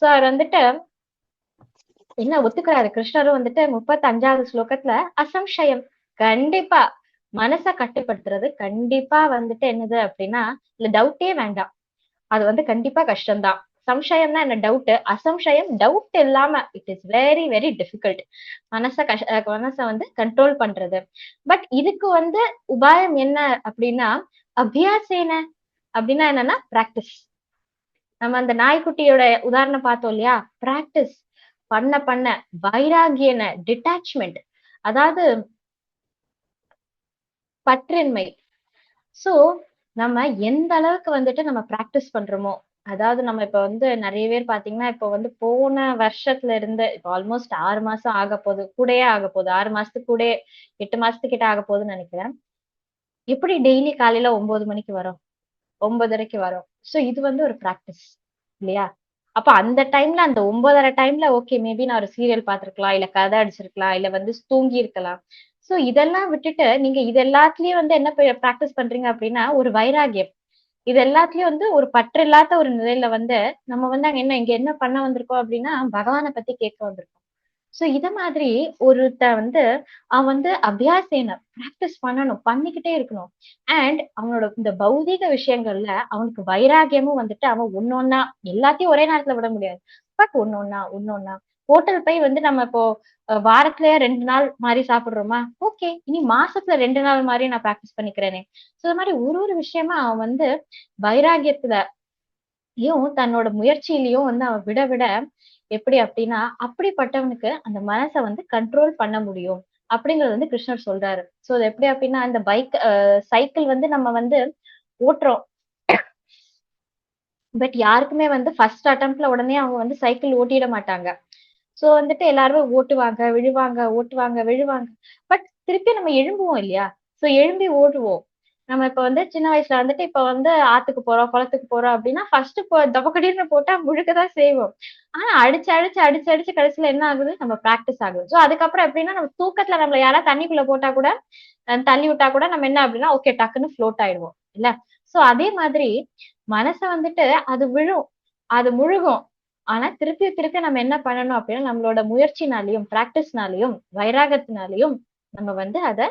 சோ அவர் வந்துட்டு என்ன ஒத்துக்கிறாரு. கிருஷ்ணரும் வந்துட்டு 35வது ஸ்லோகத்துல அசம்சயம், கண்டிப்பா மனசை கட்டுப்படுத்துறது கண்டிப்பா வந்துட்டு என்னது அப்படின்னா இல்ல டவுட்டே வேண்டாம், அது வந்து கண்டிப்பா கஷ்டம்தான். சம்சயம்னா என்ன டவுட், அசம்சயம் டவுட் இல்லாம it is very very difficult மனசை வந்து கண்ட்ரோல் பண்றது. பட் இதுக்கு வந்து உபாயம் என்ன அப்படின்னா அபியாசேன. அப்படின்னா என்னன்னா பிராக்டிஸ். நம்ம அந்த நாய்க்குட்டியோட உதாரணம் பார்த்தோம் இல்லையா? பிராக்டிஸ் பண்ண பண்ண வைராகியன டிட்டாச்மெண்ட், அதாவது பற்றின்மை. சோ நம்ம எந்த அளவுக்கு வந்துட்டு நம்ம பிராக்டிஸ் பண்றோமோ, அதாவது நம்ம இப்ப வந்து நிறைய பேர் பாத்தீங்கன்னா இப்ப வந்து போன வருஷத்துல இருந்து இப்ப ஆல்மோஸ்ட் 6 மாசம் ஆக போகுது, கூடயே ஆக போகுது, 6 மாசத்துக்கு கூட 8 மாசத்துக்கிட்ட ஆக போகுதுன்னு நினைக்கிறேன். எப்படி டெய்லி காலையில 9 மணிக்கு வரும், 9:30க்கு வரும். சோ இது வந்து ஒரு பிராக்டிஸ் இல்லையா? அப்ப அந்த டைம்ல அந்த 9:30 டைம்ல ஓகே மேபி நான் ஒரு சீரியல் பார்த்திருக்கலாம், இல்ல கதை அடிச்சிருக்கலாம், இல்ல வந்து தூங்கி இருக்கலாம். சோ இதெல்லாம் விட்டுட்டு நீங்க இது எல்லாத்துலயும் வந்து என்ன பிராக்டிஸ் பண்றீங்க அப்படின்னா ஒரு வைராகியம். இது எல்லாத்துலயும் வந்து ஒரு பற்று இல்லாத ஒரு நிலையில வந்து நம்ம வந்து அங்க இங்க என்ன பண்ண வந்திருக்கோம் அப்படின்னா பகவானை பத்தி கேட்க வந்திருக்கோம். சோ இத மாதிரி ஒருத்த வந்து அவன் வந்து அபியாசேன பிராக்டிஸ் பண்ணணும், பண்ணிக்கிட்டே இருக்கணும். அண்ட் அவனோட இந்த பௌதீக விஷயங்கள்ல அவனுக்கு வைராகியமும் வந்துட்டு அவன் ஒன்னொன்னா எல்லாத்தையும் ஒரே நேரத்துல விட முடியாது. பட் ஒன்னொன்னா ஒன்னொன்னா ஹோட்டல் போய் வந்து நம்ம இப்போ வாரத்துல 2 நாள் மாதிரி சாப்பிடுறோமா, ஓகே இனி மாசத்துல 2 நாள் மாதிரி நான் பிராக்டிஸ் பண்ணிக்கிறேனே. சோ இது மாதிரி ஒரு ஒரு விஷயமா அவன் வந்து வைராகியத்துல தன்னோட முயற்சியிலயும் வந்து அவன் விட விட எப்படி அப்படின்னா அப்படிப்பட்டவனுக்கு அந்த மனசை வந்து கண்ட்ரோல் பண்ண முடியும் அப்படிங்கறது வந்து கிருஷ்ணர் சொல்றாரு. சோ அது எப்படி அப்படின்னா இந்த சைக்கிள் வந்து நம்ம வந்து ஓட்டுறோம். பட் யாருக்குமே வந்து ஃபர்ஸ்ட் அட்டம்ப்ட்ல உடனே அவங்க வந்து சைக்கிள் ஓட்டிட மாட்டாங்க. சோ வந்துட்டு எல்லாருமே ஓட்டுவாங்க விழுவாங்க, ஓட்டுவாங்க விழுவாங்க. பட் திருப்பி நம்ம எழும்புவோம் இல்லையா? சோ எழும்பி ஓடுவோம். நம்ம இப்ப வந்து சின்ன வயசுல வந்துட்டு இப்ப வந்து ஆத்துக்கு போறோம், குளத்துக்கு போறோம் அப்படின்னா ஃபர்ஸ்ட் டபக்கடின்னு போட்டா முழுக்கதான் செய்வோம். ஆனா அடிச்சு அடிச்சு அடிச்சு அடிச்சு கடைசியில என்ன ஆகுது? நம்ம பிராக்டிஸ் ஆகுது. சோ அதுக்கப்புறம் எப்படின்னா நம்ம தூக்கத்துல நம்மள யாராவது தண்ணிக்குள்ள போட்டா கூட தள்ளி விட்டா கூட நம்ம என்ன அப்படின்னா ஓகே டக்குன்னு ஃப்ளோட் ஆயிடுவோம் இல்ல. சோ அதே மாதிரி மனச வந்துட்டு அது விழும், அது முழுகும். ஆனா திருப்பி திருப்பி நம்ம என்ன பண்ணணும் அப்படின்னா நம்மளோட முயற்சினாலையும் பிராக்டிஸ்னாலையும் வைராகத்தினாலையும் நம்ம வந்து அத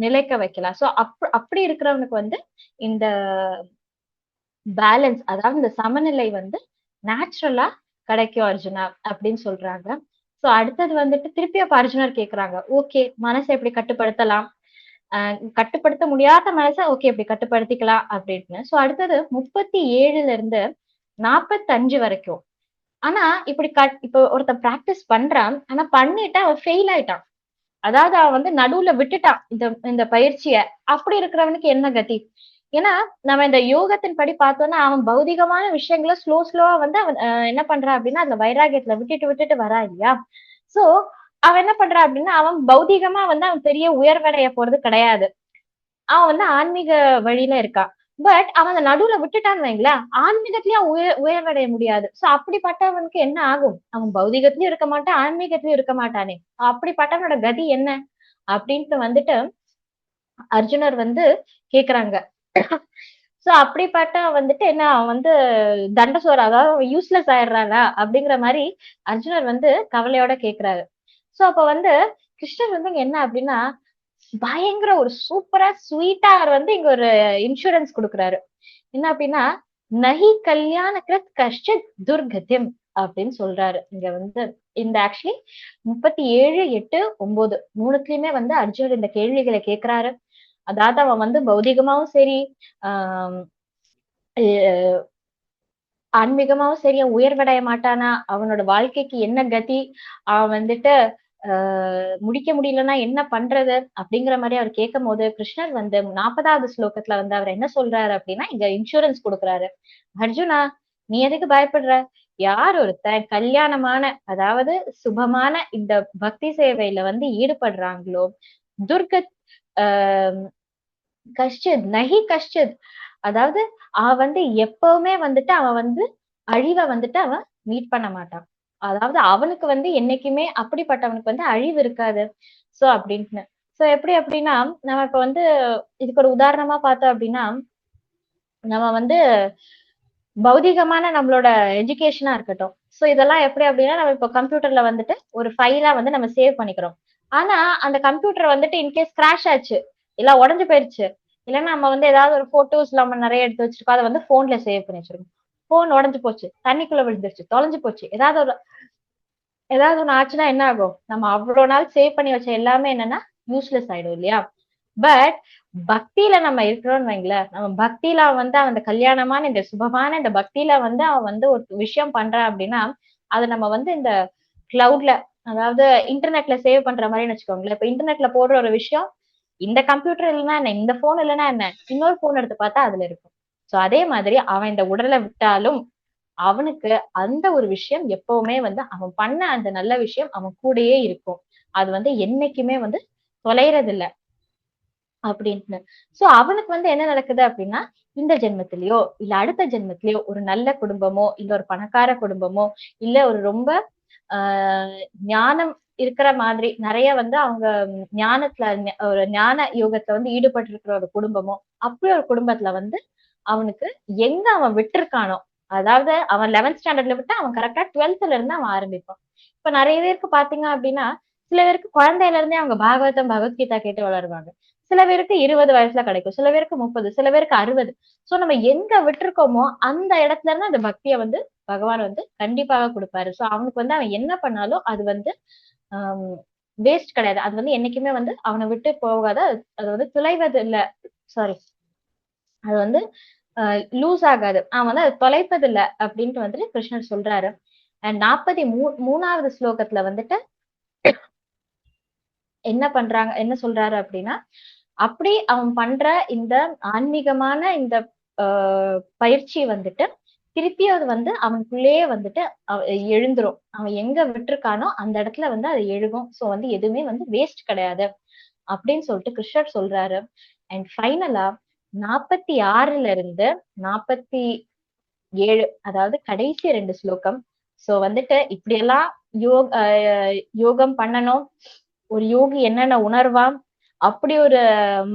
நிலைக்க வைக்கலாம். சோ அப்படி இருக்கிறவனுக்கு வந்து இந்த பேலன்ஸ், அதாவது இந்த சமநிலை வந்து நேச்சுரலா கிடைக்கும் அர்ஜுனா அப்படின்னு சொல்றாங்க. சோ அடுத்தது வந்துட்டு திருப்பி அப்ப அர்ஜுனர் கேக்குறாங்க, ஓகே மனசை எப்படி கட்டுப்படுத்தலாம்? கட்டுப்படுத்த முடியாத மனசை ஓகே இப்படி கட்டுப்படுத்திக்கலாம் அப்படின்னு. சோ அடுத்தது 37ல இருந்து 45 வரைக்கும். ஆனா இப்படி இப்ப ஒருத்தன் பிராக்டிஸ் பண்றான், ஆனா பண்ணிட்டு அவன் ஃபெயில் ஆயிட்டான். அதாவது அவன் வந்து நடுவுல விட்டுட்டான் இந்த இந்த பயிற்சிய. அப்படி இருக்கிறவனுக்கு என்ன கதி? ஏன்னா நம்ம இந்த யோகத்தின் படி பார்த்தோம்னா அவன் பௌதிகமான விஷயங்களை ஸ்லோவா வந்து அவன் என்ன பண்றான் அப்படின்னா அதுல வைராகியத்துல விட்டுட்டு விட்டுட்டு வரா இல்லையா? சோ அவன் என்ன பண்றான் அப்படின்னா அவன் பௌதிகமா வந்து அவன் பெரிய உயர்வடைய போறது கிடையாது. அவன் வந்து ஆன்மீக வழியில இருக்கான். பட் அவன் அந்த நடுவுல விட்டுட்டான்னு வைங்களேன், ஆன்மீகத்திலயும் உயர்வடைய முடியாது. சோ அப்படிப்பட்டவனுக்கு என்ன ஆகும்? அவன் பௌதிகத்திலயும் இருக்க மாட்டான், ஆன்மீகத்திலயும் இருக்க மாட்டானே. அப்படிப்பட்டவனோட கதி என்ன? அப்படின்ட்டு வந்துட்டு அர்ஜுனர் வந்து கேக்குறாங்க. சோ அப்படிப்பட்ட வந்துட்டு என்ன அவன் வந்து தண்டசோர, அதாவது யூஸ்லெஸ் ஆயிடுறானா அப்படிங்கிற மாதிரி அர்ஜுனர் வந்து கவலையோட கேக்குறாரு. சோ அப்ப வந்து கிருஷ்ணர் வந்து இங்க என்ன அப்படின்னா பயங்கர ஒரு சூப்பரா ஸ்வீட்டா அவர் வந்து இங்க ஒரு இன்சூரன்ஸ் கொடுக்குறாரு. என்ன அப்படின்னா நஹி கல்யாண கிருத் கஷ்டித் துர்கதிம் அப்படின்னு சொல்றாரு. இங்க வந்து இந்த ஆக்சுவலி 37, 8, 9 மூணுத்துலயுமே வந்து அர்ஜுனர் இந்த கேள்விகளை கேட்கிறாரு. அதாவது அவன் வந்து பௌதிகமாவும் சரி, ஆஹ் ஆன்மீகமாவும் சரி உயர்வடைய மாட்டானா? அவனோட வாழ்க்கைக்கு என்ன கதி? அவன் வந்துட்டு முடிக்க முடியலன்னா என்ன பண்றது? அப்படிங்கிற மாதிரி அவர் கேட்கும் போது கிருஷ்ணர் வந்து 40வது ஸ்லோகத்துல வந்து அவர் என்ன சொல்றாரு அப்படின்னா இங்க இன்சூரன்ஸ் கொடுக்குறாரு. அர்ஜுனா, நீ எதுக்கு பயப்படுற? யார் ஒருத்தன் கல்யாணமான, அதாவது சுபமான இந்த பக்தி சேவையில வந்து ஈடுபடுறாங்களோ, துர்கத் ஆஹ் கஷ்டித் நஹி கஷ்டித், அதாவது அவன் வந்து எப்பவுமே வந்துட்டு அவன் வந்து அழிவை வந்துட்டு அவன் மீட் பண்ண மாட்டான். அதாவது அவனுக்கு வந்து என்னைக்குமே அப்படிப்பட்டவனுக்கு வந்து அழிவு இருக்காது. சோ அப்படின்ட்டு. சோ எப்படி அப்படின்னா நம்ம இப்ப வந்து இதுக்கு ஒரு உதாரணமா பார்த்தோம் அப்படின்னா நம்ம வந்து பௌதிகமான நம்மளோட எஜுகேஷனா இருக்கட்டும். சோ இதெல்லாம் எப்படி அப்படின்னா நம்ம இப்போ கம்ப்யூட்டர்ல வந்துட்டு ஒரு ஃபைலா வந்து நம்ம சேவ் பண்ணிக்கிறோம். ஆனா அந்த கம்ப்யூட்டர் வந்துட்டு இன்கேஸ் கிராஷ் ஆச்சு, இல்ல உடஞ்சு போயிருச்சு, இல்லைன்னா நம்ம வந்து ஏதாவது ஒரு போட்டோஸ் நம்ம நிறைய எடுத்து வச்சிருக்கோம், அதை வந்து போன்ல சேவ் பண்ணி வச்சிருக்கோம். போன் உடஞ்சு போச்சு, தண்ணிக்குள்ள விழுந்துருச்சு, தொலைஞ்சு போச்சு, ஏதாவது ஒண்ணு ஆச்சுன்னா என்ன ஆகும்? நம்ம அவ்வளவு நாள் சேவ் பண்ணி வச்ச எல்லாமே என்னன்னா யூஸ்லெஸ் ஆயிடும் இல்லையா? பட் பக்தியில நம்ம இருக்கிறோம்னு வைங்களேன், நம்ம பக்தியில வந்து அந்த கல்யாணமான இந்த சுபமான இந்த பக்தியில வந்து அவன் வந்து ஒரு விஷயம் பண்றான் அப்படின்னா அதை நம்ம வந்து இந்த கிளவுட்ல, அதாவது இன்டர்நெட்ல சேவ் பண்ற மாதிரி வச்சுக்கோங்களேன். இப்ப இன்டர்நெட்ல போடுற ஒரு விஷயம் இந்த கம்ப்யூட்டர் இல்லைன்னா என்ன, இந்த போன் இல்லைன்னா என்ன, இன்னொரு போன் எடுத்து பார்த்தா அதுல இருக்கும். சோ அதே மாதிரி அவன் இந்த உடலை விட்டாலும் அவனுக்கு அந்த ஒரு விஷயம் எப்பவுமே வந்து அவன் பண்ண அந்த நல்ல விஷயம் அவன் கூடயே இருக்கும். அது வந்து என்னைக்குமே வந்து தொலைறது இல்ல அப்படின்னு. சோ அவனுக்கு வந்து என்ன நடக்குது அப்படின்னா இந்த ஜென்மத்திலயோ இல்ல அடுத்த ஜென்மத்திலயோ ஒரு நல்ல குடும்பமோ இல்ல ஒரு பணக்கார குடும்பமோ இல்ல ஒரு ரொம்ப ஞானம் இருக்கிற மாதிரி நிறைய வந்து அவங்க ஞானத்துல ஒரு ஞான யோகத்துல வந்து ஈடுபட்டு இருக்கிற ஒரு குடும்பமோ அப்படி ஒரு குடும்பத்துல வந்து அவனுக்கு எங்க அவன் விட்டுருக்கானோ, அதாவது அவன் 11th ஸ்டாண்டர்ட்ல விட்டு அவன் கரெக்டா 12th இருந்து அவன் ஆரம்பிப்பான். இப்ப நிறைய பேருக்கு பாத்தீங்க அப்படின்னா சில பேருக்கு குழந்தையில இருந்தே அவங்க பாகவதம் பகவத்கீதா கேட்டு வளருவாங்க. சில பேருக்கு 20 வயசுல கிடைக்கும், சில பேருக்கு 30, சில பேருக்கு 60. சோ நம்ம எங்க விட்டுருக்கோமோ அந்த இடத்துல இருந்து அந்த பக்தியை வந்து பகவான் வந்து கண்டிப்பாக கொடுப்பாரு. சோ அவனுக்கு வந்து அவன் என்ன பண்ணாலும் அது வந்து வேஸ்ட் கிடையாது. அது வந்து என்னைக்குமே வந்து அவனை விட்டு போகாத, அது வந்து துளைவது இல்ல, சாரி, அது வந்து லூஸ் ஆகாது, அவன் வந்து அது தொலைப்பது இல்ல அப்படின்ட்டு வந்துட்டு கிருஷ்ணர் சொல்றாரு. அண்ட் 43வது ஸ்லோகத்துல வந்துட்டு என்ன சொல்றாரு அப்படின்னா அப்படி அவன் பண்ற இந்த ஆன்மீகமான இந்த பயிற்சி வந்துட்டு திருப்பி அது வந்து அவனுக்குள்ளேயே வந்துட்டு எழுந்துரும். அவன் எங்க விட்டுருக்கானோ அந்த இடத்துல வந்து அது எழுகும். சோ வந்து எதுவுமே வந்து வேஸ்ட் கிடையாது அப்படின்னு சொல்லிட்டு கிருஷ்ணர் சொல்றாரு. அண்ட் ஃபைனலா 46ல இருந்து 47, அதாவது கடைசி 2 ஸ்லோகம். சோ வந்துட்டு இப்படியெல்லாம் யோகம் பண்ணணும், ஒரு யோகி என்னென்ன உணர்வான், அப்படி ஒரு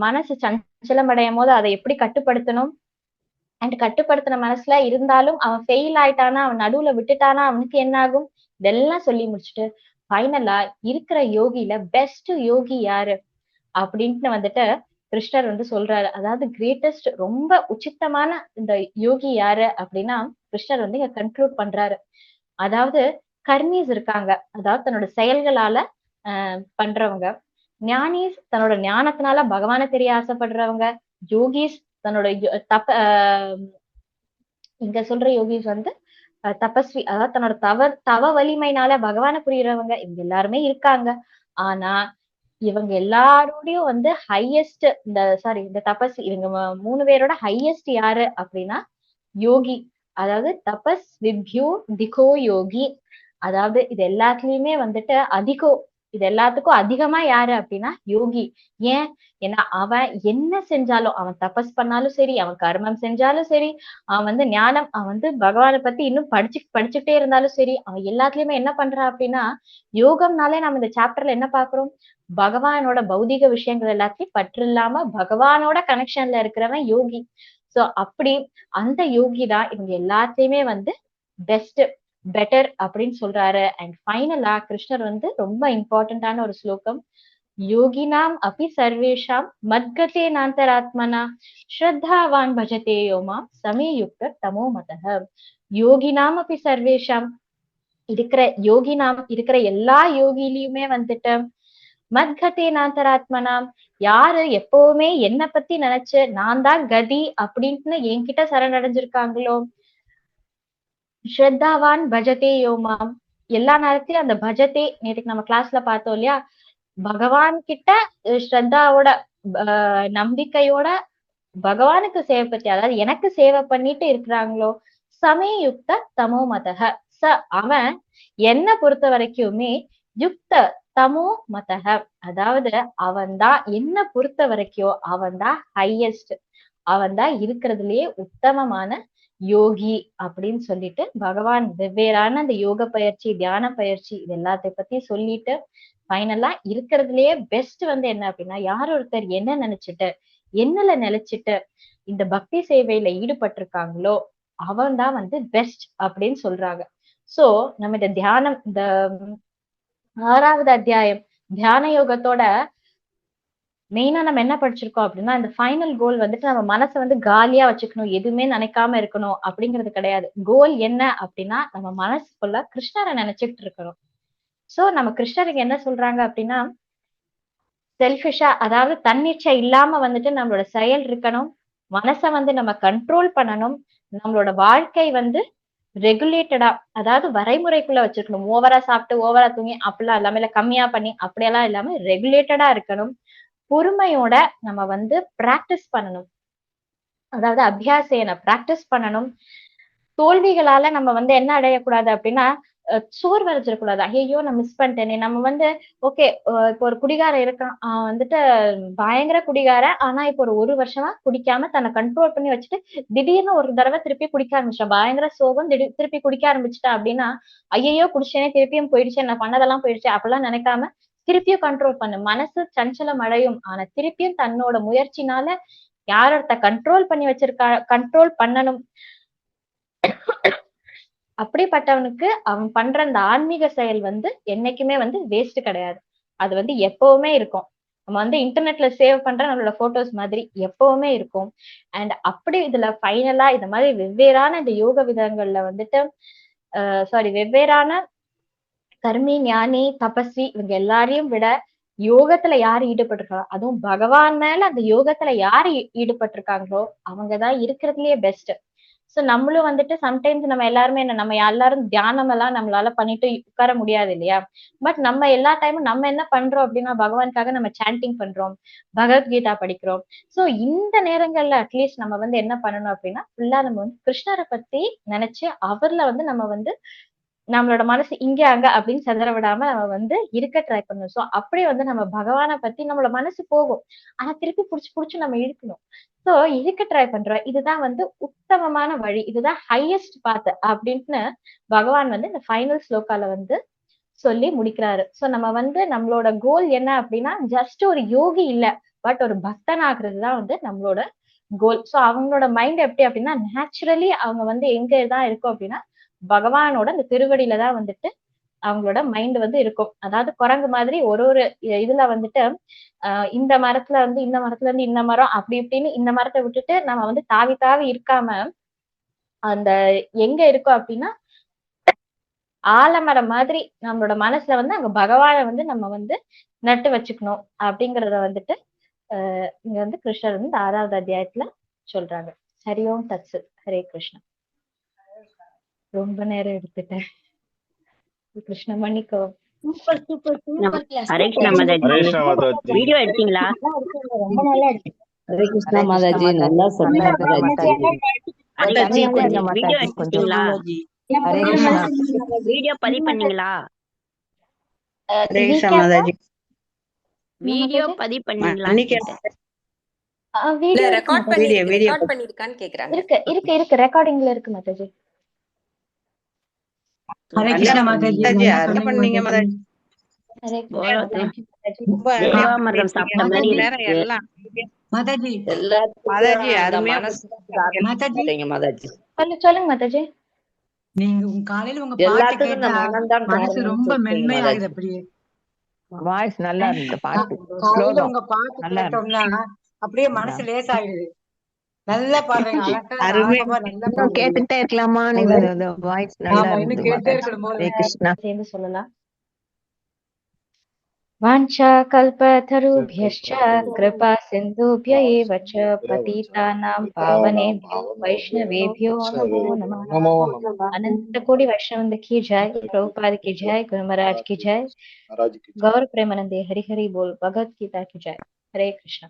மனசு சஞ்சலம் அடையும் போது அதை எப்படி கட்டுப்படுத்தணும், அண்ட் கட்டுப்படுத்தின மனசுல இருந்தாலும் அவன் ஃபெயில் ஆயிட்டானா, அவன் நடுவுல விட்டுட்டானா அவனுக்கு என்ன ஆகும், இதெல்லாம் சொல்லி முடிச்சுட்டு ஃபைனலா இருக்கிற யோகியில பெஸ்ட் யோகி யாரு அப்படின்ட்டு வந்துட்டு கிருஷ்ணர் வந்து சொல்றாரு. அதாவது கிரேட்டஸ்ட், ரொம்ப உச்சித்தமான இந்த யோகி யாரு அப்படின்னா கிருஷ்ணர் வந்து இங்க கன்க்ளூட் பண்றாரு. அதாவது கர்மீஸ் இருக்காங்க, அதாவது தன்னோட செயல்களால பண்றவங்க. ஞானிஸ் தன்னோட ஞானத்தினால பகவானை தெரிய ஆசைப்படுறவங்க. யோகிஸ் தன்னோட தப்ப இங்க சொல்ற யோகிஸ் வந்து தபஸ்வி, அதாவது தன்னோட தவ வலிமைனால பகவானை புரியறவங்க. இவங்க எல்லாருமே இருக்காங்க. ஆனா இவங்க எல்லாரோடையும் வந்து ஹையஸ்ட், இந்த தபஸ், இவங்க 3 பேரோட ஹையஸ்ட் யாரு அப்படின்னா யோகி. அதாவது தபஸ் விப்யூ திகோ யோகி. அதாவது இது எல்லாத்துலயுமே வந்துட்டு இது எல்லாத்துக்கும் அதிகமா யாரு அப்படின்னா யோகி. ஏன்? ஏன்னா அவன் என்ன செஞ்சாலும், அவன் தபஸ் பண்ணாலும் சரி, அவன் கர்மம் செஞ்சாலும் சரி, அவன் வந்து ஞானம், அவன் வந்து பகவானை பத்தி இன்னும் படிச்சுட்டே இருந்தாலும் சரி, அவன் எல்லாத்துலயுமே என்ன பண்றான் அப்படின்னா யோகம்னாலே நம்ம இந்த சாப்டர்ல என்ன பாக்குறோம், பகவானோட பௌதிக விஷயங்கள் எல்லாத்தையும் பற்று இல்லாம பகவானோட கனெக்ஷன்ல இருக்கிறவன் யோகி. சோ அப்படி அந்த யோகி தான் இவங்க எல்லாத்தையுமே வந்து பெஸ்ட், பெட்டர் அப்படின்னு சொல்றாரு. அண்ட் ஃபைனலா கிருஷ்ணர் வந்து ரொம்ப இம்பார்ட்டன்டான ஒரு ஸ்லோகம், யோகினாம் அபி சர்வேஷாம் மத்கதே நாந்தராத்மனா ஸ்ரத்தாவான் பஜதே யோமாம் சமேயுக்த தமோ மதஹ. யோகினாம் அபி சர்வேஷாம், இருக்கிற எல்லா யோகிலையுமே வந்துட்டு மத்கதே நாந்தராத்மனாம், யாரு எப்பவுமே என்ன பத்தி நினைச்சு நான் தான் கதி அப்படின்னு என்கிட்ட சரணடைஞ்சிருக்காங்களோ, ஸ்ரத்தாவான் பஜதே யோமாம், எல்லா நேரத்திலயும் அந்த பஜதே, நேற்றுக்கு நம்ம கிளாஸ்ல பார்த்தோம் இல்லையா, பகவான் கிட்ட ஸ்ரத்தாவோட நம்பிக்கையோட பகவானுக்கு சேவை பத்தி, அதாவது எனக்கு சேவை பண்ணிட்டு இருக்கிறாங்களோ, சமயுக்த தமோ மதக, அவன் என்ன பொறுத்த வரைக்குமே யுக்த தமோ மதக, அதாவது அவன்தான் என்ன பொறுத்த வரைக்கும் அவன்தான் ஹையஸ்ட், அவன்தான் இருக்கிறதுலயே உத்தமமான யோகி அப்படின்னு சொல்லிட்டு பகவான் வெவ்வேறான அந்த யோக பயிற்சி, தியான பயிற்சி, இது எல்லாத்தையும் பத்தி சொல்லிட்டு ஃபைனலா இருக்கிறதுலயே பெஸ்ட் வந்து என்ன அப்படின்னா, யார் ஒருத்தர் என்ன நினைச்சிட்டு என்னல நிலைச்சிட்டு இந்த பக்தி சேவையில ஈடுபட்டிருக்காங்களோ அவன் தான் வந்து பெஸ்ட் அப்படின்னு சொல்றாங்க. சோ நம்ம இந்த தியானம், இந்த 6வது அத்தியாயம் தியான யோகத்தோட மெயினா நம்ம என்ன படிச்சிருக்கோம் அப்படின்னா, இந்த ஃபைனல் கோல் வந்துட்டு நம்ம மனசை வந்து காலியா வச்சுக்கணும், எதுவுமே நினைக்காம இருக்கணும் அப்படிங்கிறது கிடையாது. கோல் என்ன அப்படின்னா நம்ம மனசுக்குள்ள கிருஷ்ணரை நினைச்சுட்டு இருக்கணும். சோ நம்ம கிருஷ்ணருக்கு என்ன சொல்றாங்க அப்படின்னா, செல்ஃபிஷா, அதாவது தன்னிச்சை இல்லாம வந்துட்டு நம்மளோட செயல் இருக்கணும், மனசை வந்து நம்ம கண்ட்ரோல் பண்ணணும், நம்மளோட வாழ்க்கை வந்து ரெகுலேட்டடா, அதாவது வரைமுறைக்குள்ள வச்சிருக்கணும். ஓவரா சாப்பிட்டு ஓவரா தூங்கி அப்படிலாம் இல்லாம, இல்ல கம்மியா பண்ணி அப்படியெல்லாம் இல்லாம ரெகுலேட்டடா இருக்கணும். பொறுமையோட நம்ம வந்து பிராக்டிஸ் பண்ணணும், அதாவது அபியாசேன பிராக்டிஸ் பண்ணணும். தோல்விகளால நம்ம வந்து என்ன அடையக்கூடாது அப்படின்னா சோர்வடைஞ்சிடக்கூடாது. ஐயோ நான் மிஸ் பண்ணிட்டேனே, நம்ம வந்து ஓகே, இப்போ ஒரு குடிகாரன் இருக்கான், வந்துட்டு பயங்கர குடிகாரன், ஆனா இப்போ ஒரு வருஷமா குடிக்காம தன்னை கண்ட்ரோல் பண்ணி வச்சுட்டு திடீர்னு ஒரு தடவை திருப்பி குடிக்க ஆரம்பிச்சிட்டான், பயங்கர சோகம், திருப்பி குடிக்க ஆரம்பிச்சிட்டான் அப்படின்னா ஐயோ குடிச்சேனே, திருப்பியும் போயிடுச்சு, நான் பண்ணதெல்லாம் போயிடுச்சு அப்படிலாம் நினைக்காம திருப்பியும் கண்ட்ரோல் பண்ணு. மனசு சஞ்சலம் அடையும், ஆனா திருப்பியும் தன்னோட முயற்சினால யாரொருத்த கண்ட்ரோல் பண்ணி வச்சிருக்கா, கண்ட்ரோல் பண்ணணும். அப்படிப்பட்டவனுக்கு அவன் பண்ற அந்த ஆன்மீக செயல் வந்து என்னைக்குமே வந்து வேஸ்ட் கிடையாது, அது வந்து எப்பவுமே இருக்கும். நம்ம வந்து இன்டர்நெட்ல சேவ் பண்ற நம்மளோட போட்டோஸ் மாதிரி எப்பவுமே இருக்கும். அண்ட் அப்படி இதுல ஃபைனலா இந்த மாதிரி வெவ்வேறான இந்த யோக விதங்கள்ல வந்துட்டு வெவ்வேறான கர்மி, ஞானி, தபஸ்வி, இவங்க எல்லாரையும் விட யோகத்துல யாரு ஈடுபட்டிருக்காங்க, அதுவும் பகவான் மேல அந்த யோகத்துல யாரு ஈடுபட்டிருக்காங்களோ அவங்கதான் இருக்கிறதுலயே பெஸ்ட். சோ நம்மளும் வந்துட்டு சம்டைம்ஸ் நம்ம எல்லாருமே நம்ம எல்லாரும் தியானம் எல்லாம் நம்மளால பண்ணிட்டு உட்கார முடியாது இல்லையா? பட் நம்ம எல்லா டைமும் நம்ம என்ன பண்றோம் அப்படின்னா பகவானுக்காக நம்ம சாண்டிங் பண்றோம், பகவத்கீதா படிக்கிறோம். சோ இந்த நேரங்கள்ல அட்லீஸ்ட் நம்ம என்ன பண்ணணும் அப்படின்னா ஃபுல்லா நம்ம கிருஷ்ணரை பத்தி நினைச்சு அவர்ல நம்ம நம்மளோட மனசு இங்க அங்க அப்படின்னு சிதற விடாம நம்ம இருக்க ட்ரை பண்ணணும். சோ அப்படியே நம்ம பகவானை பத்தி நம்மளோட மனசு போகும். ஆனா திருப்பி புடிச்சு புடிச்சு நம்ம இழுக்கணும். சோ இருக்க ட்ரை பண்றோம். இதுதான் உத்தமமான வழி. இதுதான் ஹையஸ்ட் பாத் அப்படின்னு பகவான் இந்த ஃபைனல் ஸ்லோகால சொல்லி முடிக்கிறாரு. சோ நம்ம நம்மளோட கோல் என்ன அப்படின்னா ஜஸ்ட் ஒரு யோகி இல்ல, பட் ஒரு பக்தன் ஆகுறதுதான் நம்மளோட கோல். சோ அவங்களோட மைண்ட் எப்படி அப்படின்னா நேச்சுரலி அவங்க எங்க தான் இருக்கும் அப்படின்னா பகவானோட அந்த திருவடியில தான் அவங்களோட மைண்ட் இருக்கும். அதாவது குரங்கு மாதிரி ஒரு ஒரு இதுல இந்த மரத்துல இந்த மரத்துல இருந்து இந்த மரம் அப்படி இப்படின்னு இந்த மரத்தை விட்டுட்டு நம்ம தாவி தாவி இருக்காம அந்த எங்க இருக்கும் அப்படின்னா ஆலமரம் மாதிரி நம்மளோட மனசுல அங்க பகவானை நம்ம நட்டு வச்சுக்கணும் அப்படிங்கறத இங்க கிருஷ்ணர் 6வது அத்தியாயத்துல சொல்றாங்க. ஹரி ஓம் தத்சு. ஹரே கிருஷ்ணா. ரொம்ப நேரம் எடுத்துட்டேன், கிருஷ்ண மன்னிக்கோ. Super super super class. Hare Krishna மாதாஜி, வீடியோ எடுத்தீங்களா? ரொம்ப நல்லா இருக்கு. ஹரே கிருஷ்ணா மாதாஜி, நல்லா சொன்னாங்க மாதாஜி. மாதாஜி கொஞ்சம் வீடியோ எடுத்தீங்களா? ஹரே கிருஷ்ணா. வீடியோ பதிவு பண்ணீங்களா? ஹரே கிருஷ்ணா மாதாஜி. வீடியோ பதிவு பண்ணீங்களா? வீடியோ ரெக்கார்ட் பண்ணிருக்கான்னு கேக்குறாங்க. இருக்கு ரெக்கார்டிங்ல இருக்கு மாதாஜி. ஹரே கிருஷ்ணா மாதாஜி. என்ன பண்ணீங்க மாதாஜி? ஹரே போலோ ரொம்ப தேவாமிர்தம் சாப்பிட்ட மாதிரி இருக்கு. மாதாஜி மாதாஜி அருமையா மாதாஜி, சொல்லுங்க மாதாஜி. நீங்க உங்க காலையில உங்க பாட்டு எல்லாத்துக்கும் இந்த கேட்டா மனம்தான் மனசு காரணம்னு ரொம்ப சொல்றீங்க மென்மையாகுது. மாதாஜி. அப்படியே வாய்ஸ் நல்லா இருந்தது, பாட்டு காலையில ஸ்லோகம் உங்க பாட்டு நல்லா கேட்டோம்னா அப்படியே மனசு லேசாயிடுது. நல்லா பாடுறீங்க, அழகா ராகமா நல்லா பாடுறீங்க. கேட்டுட்டே இருக்கலாமா? நீங்க வாய்ஸ் நல்லா ஆமா, இன்னும் இருந்தது கேட்டே மாதாஜி. இருக்கணும் போல. ஹரே கிருஷ்ணா. சேர்ந்து சொல்லலாம். வாஞ்சா கல்பதருभ्यश्च कृपा सिन्धुभ्य एव च पतितानां पावनेभ्यो वैष्णवेभ्यो नमो नमः। अनंत कोटि वैष्णव की जय, प्रभुपाद की जय, गुरु महाराज की जय, गौर प्रेमानंदे हरि हरि बोल, भगवत गीता की जय। हरे कृष्णा।